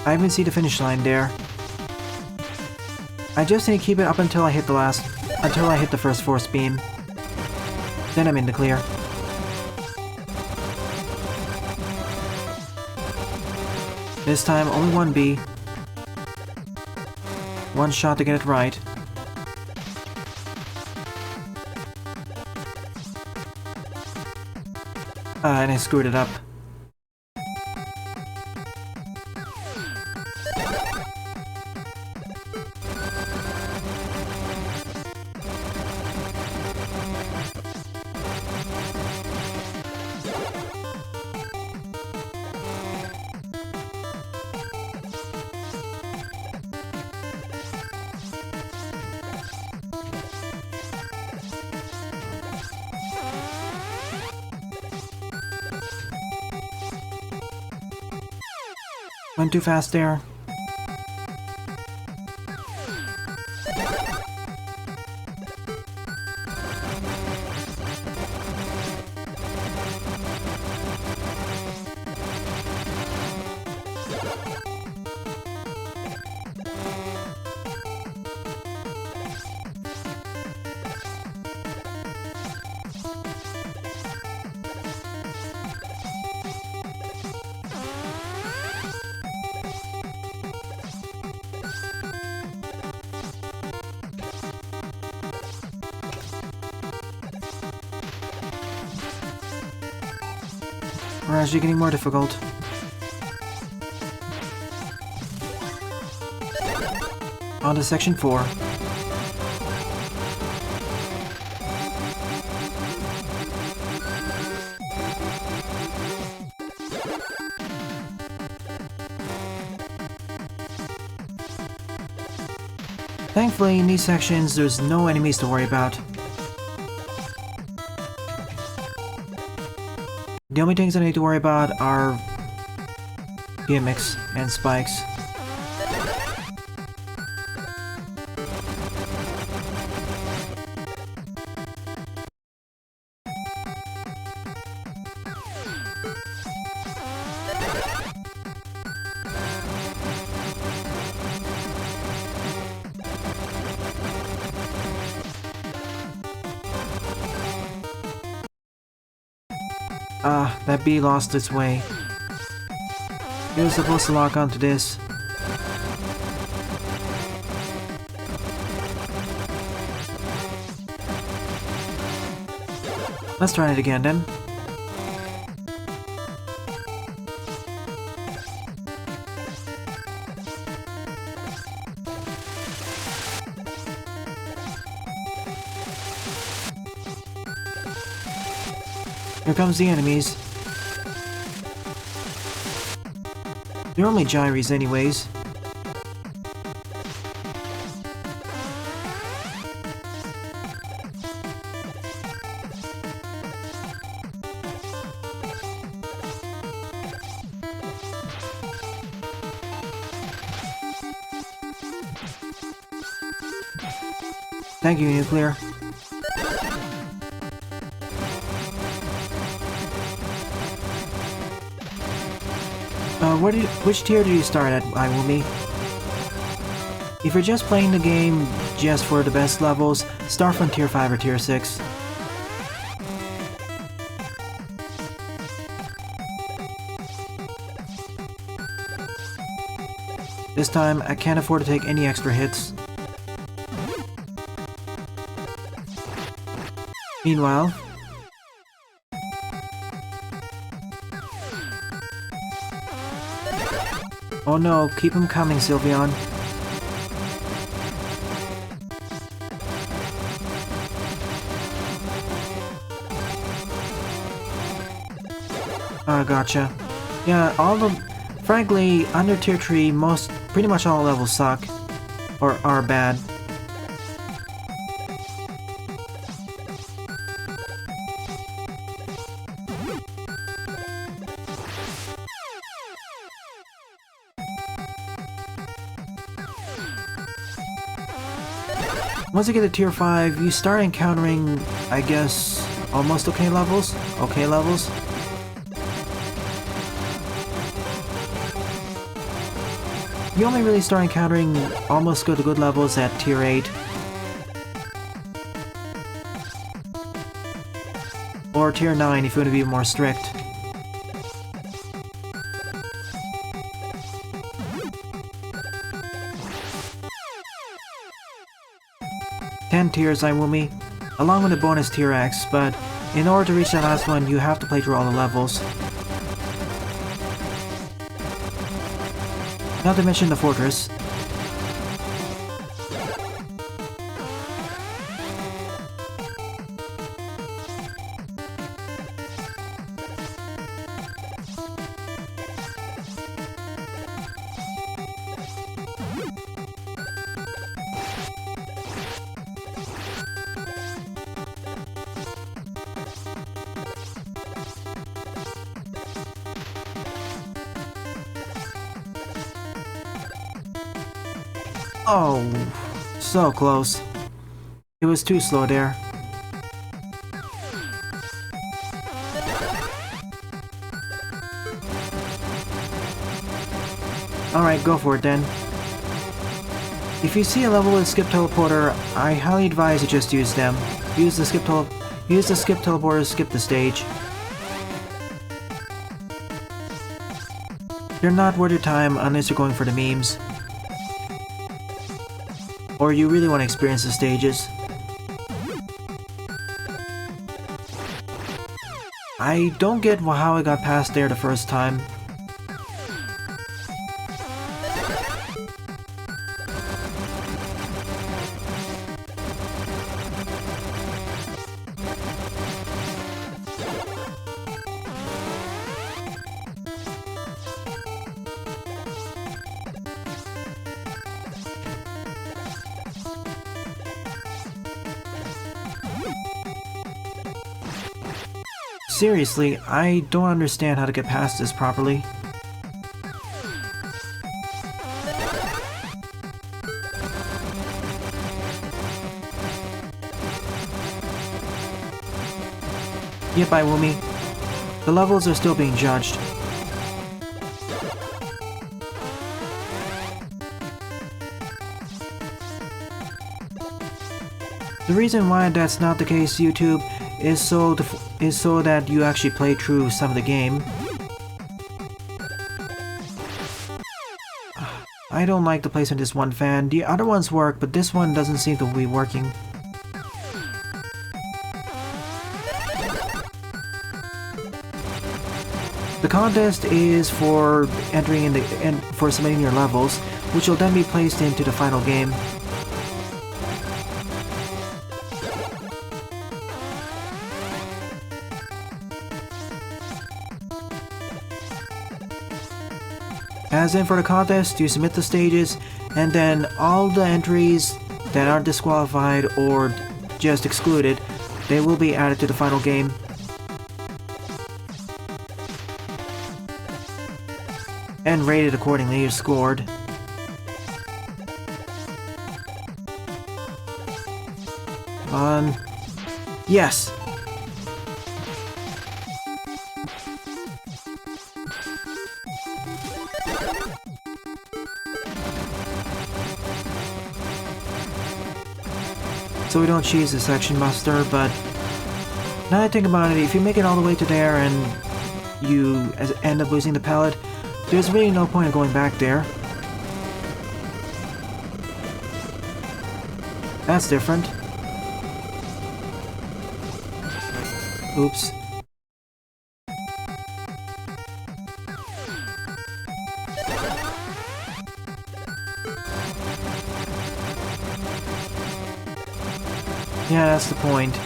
I even see the finish line there. I just need to keep it up until I hit the first force beam. Then I'm in the clear. This time, only 1 bee. 1 shot to get it right. And I screwed it up. Went too fast there. We're actually getting more difficult. On to section 4. Thankfully, in these sections, there's no enemies to worry about. The only things I need to worry about are gimmicks and spikes. That bee lost its way. It was supposed to lock onto this. Let's try it again then. Here comes the enemies. They're only gyries anyways. Thank you, Nuclear. Which tier did you start at, iWoomy? If you're just playing the game just for the best levels, start from tier 5 or tier 6. This time, I can't afford to take any extra hits. Meanwhile... Oh no, keep him coming, Sylveon. Gotcha. Yeah, frankly, under tier 3, pretty much all levels suck. Or are bad. Once you get to tier 5, you start encountering, I guess, almost okay levels? Okay levels? You only really start encountering almost good levels at tier 8. Or tier 9 if you want to be more strict. Tiers, iWoomy, along with a bonus tier X, but in order to reach that last one, you have to play through all the levels. Not to mention the fortress. Oh, so close. It was too slow there. Alright, go for it then. If you see a level with skip teleporter, I highly advise you just use them. Use the skip teleporter to skip the stage. They're not worth your time unless you're going for the memes. Or you really want to experience the stages. I don't get how I got past there the first time. Seriously, I don't understand how to get past this properly. Yep, iWoomy. The levels are still being judged. The reason why that's not the case, YouTube, is so that you actually play through some of the game. I don't like the placement of this one fan. The other ones work, but this one doesn't seem to be working. The contest is for entering in for submitting your levels, which will then be placed into the final game. As in for the contest, you submit the stages, and then all the entries that aren't disqualified or just excluded, they will be added to the final game. And rated accordingly, you're scored. Yes! So we don't cheese the section buster, but now that I think about it, if you make it all the way to there and you end up losing the pallet, there's really no point in going back there. That's different. Oops. Yeah, that's the point.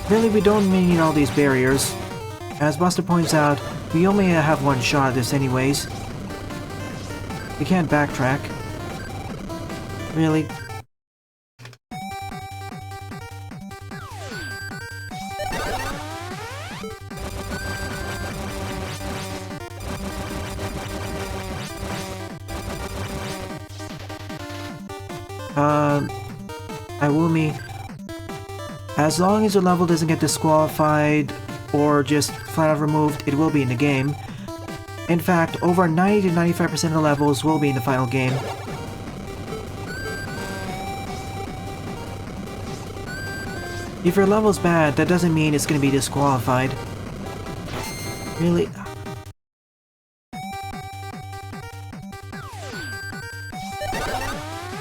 Really, we don't need all these barriers. As Buster points out, we only have one shot at this anyways. We can't backtrack. Really. iWoomy, as long as your level doesn't get disqualified or just flat out removed, it will be in the game. In fact, over 90 to 95% of the levels will be in the final game. If your level's bad, that doesn't mean it's going to be disqualified. Really?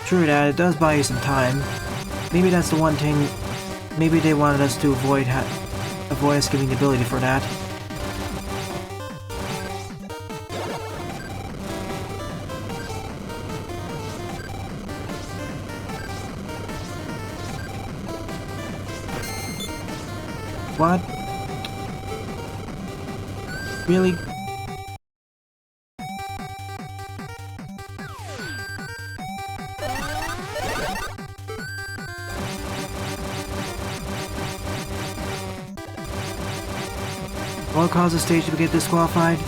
True that, it does buy you some time. Maybe that's the one thing. Maybe they wanted us to avoid us giving the ability for that. What? Really? What caused the stage to get disqualified?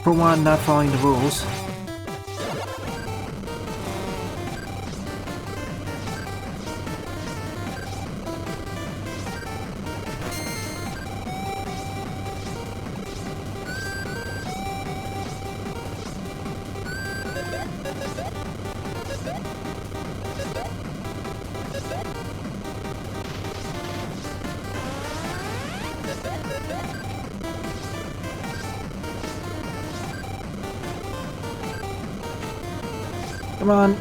For one, not following the rules. Come on.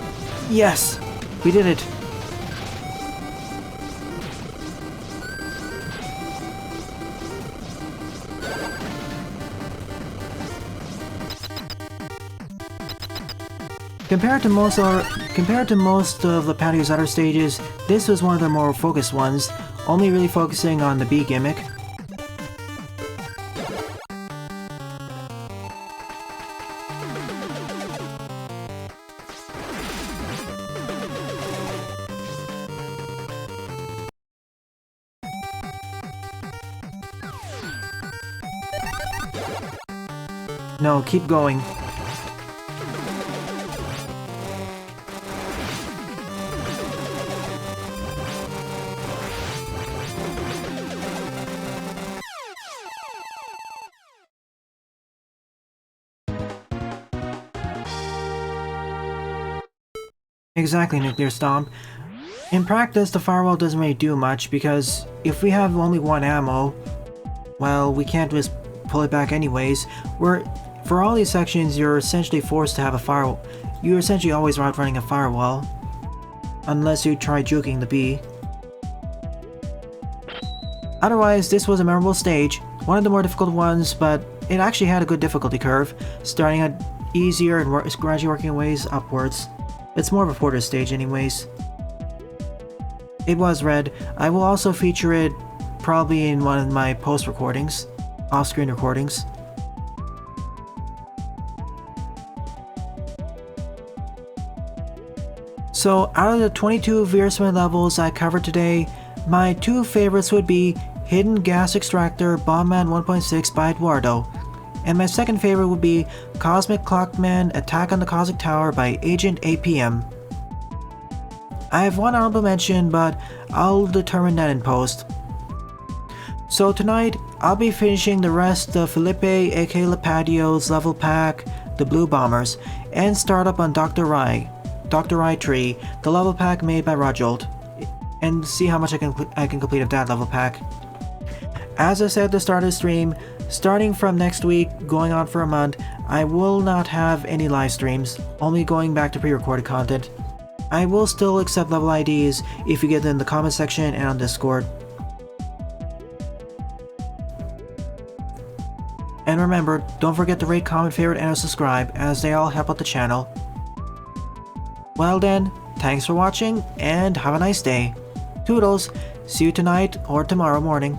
Yes! We did it! Compared to most of the patio's other stages, this was one of the more focused ones, only really focusing on the bee gimmick. No, keep going. Exactly, Nuclear Stomp. In practice, the firewall doesn't really do much because if we have only one ammo, well, we can't just pull it back anyways. For all these sections, you're essentially forced to have a firewall. You're essentially always outrunning a firewall. Unless you try juking the bee. Otherwise, this was a memorable stage. One of the more difficult ones, but it actually had a good difficulty curve, starting at easier and gradually working ways upwards. It's more of a porter stage anyways. It was Red. I will also feature it probably in one of my post-recordings, off-screen recordings. So out of the 22 Veersman levels I covered today, my two favorites would be Hidden Gas Extractor Bombman 1.6 by Eduardo, and my second favorite would be Cosmic Clockman Attack on the Cossac Tower by AgentAPM. I have one honorable mention, but I'll determine that in post. So tonight, I'll be finishing the rest of Felipe aka Lepadio's level pack, the Blue Bombers, and start up on Doctor Wrily, the level pack made by Rajolt, and see how much I can complete of that level pack. As I said at the start of the stream, starting from next week, going on for a month, I will not have any live streams, only going back to pre-recorded content. I will still accept level IDs if you get them in the comment section and on Discord. And remember, don't forget to rate, comment, favorite, and subscribe, as they all help out the channel. Well then, thanks for watching, and have a nice day. Toodles, see you tonight or tomorrow morning.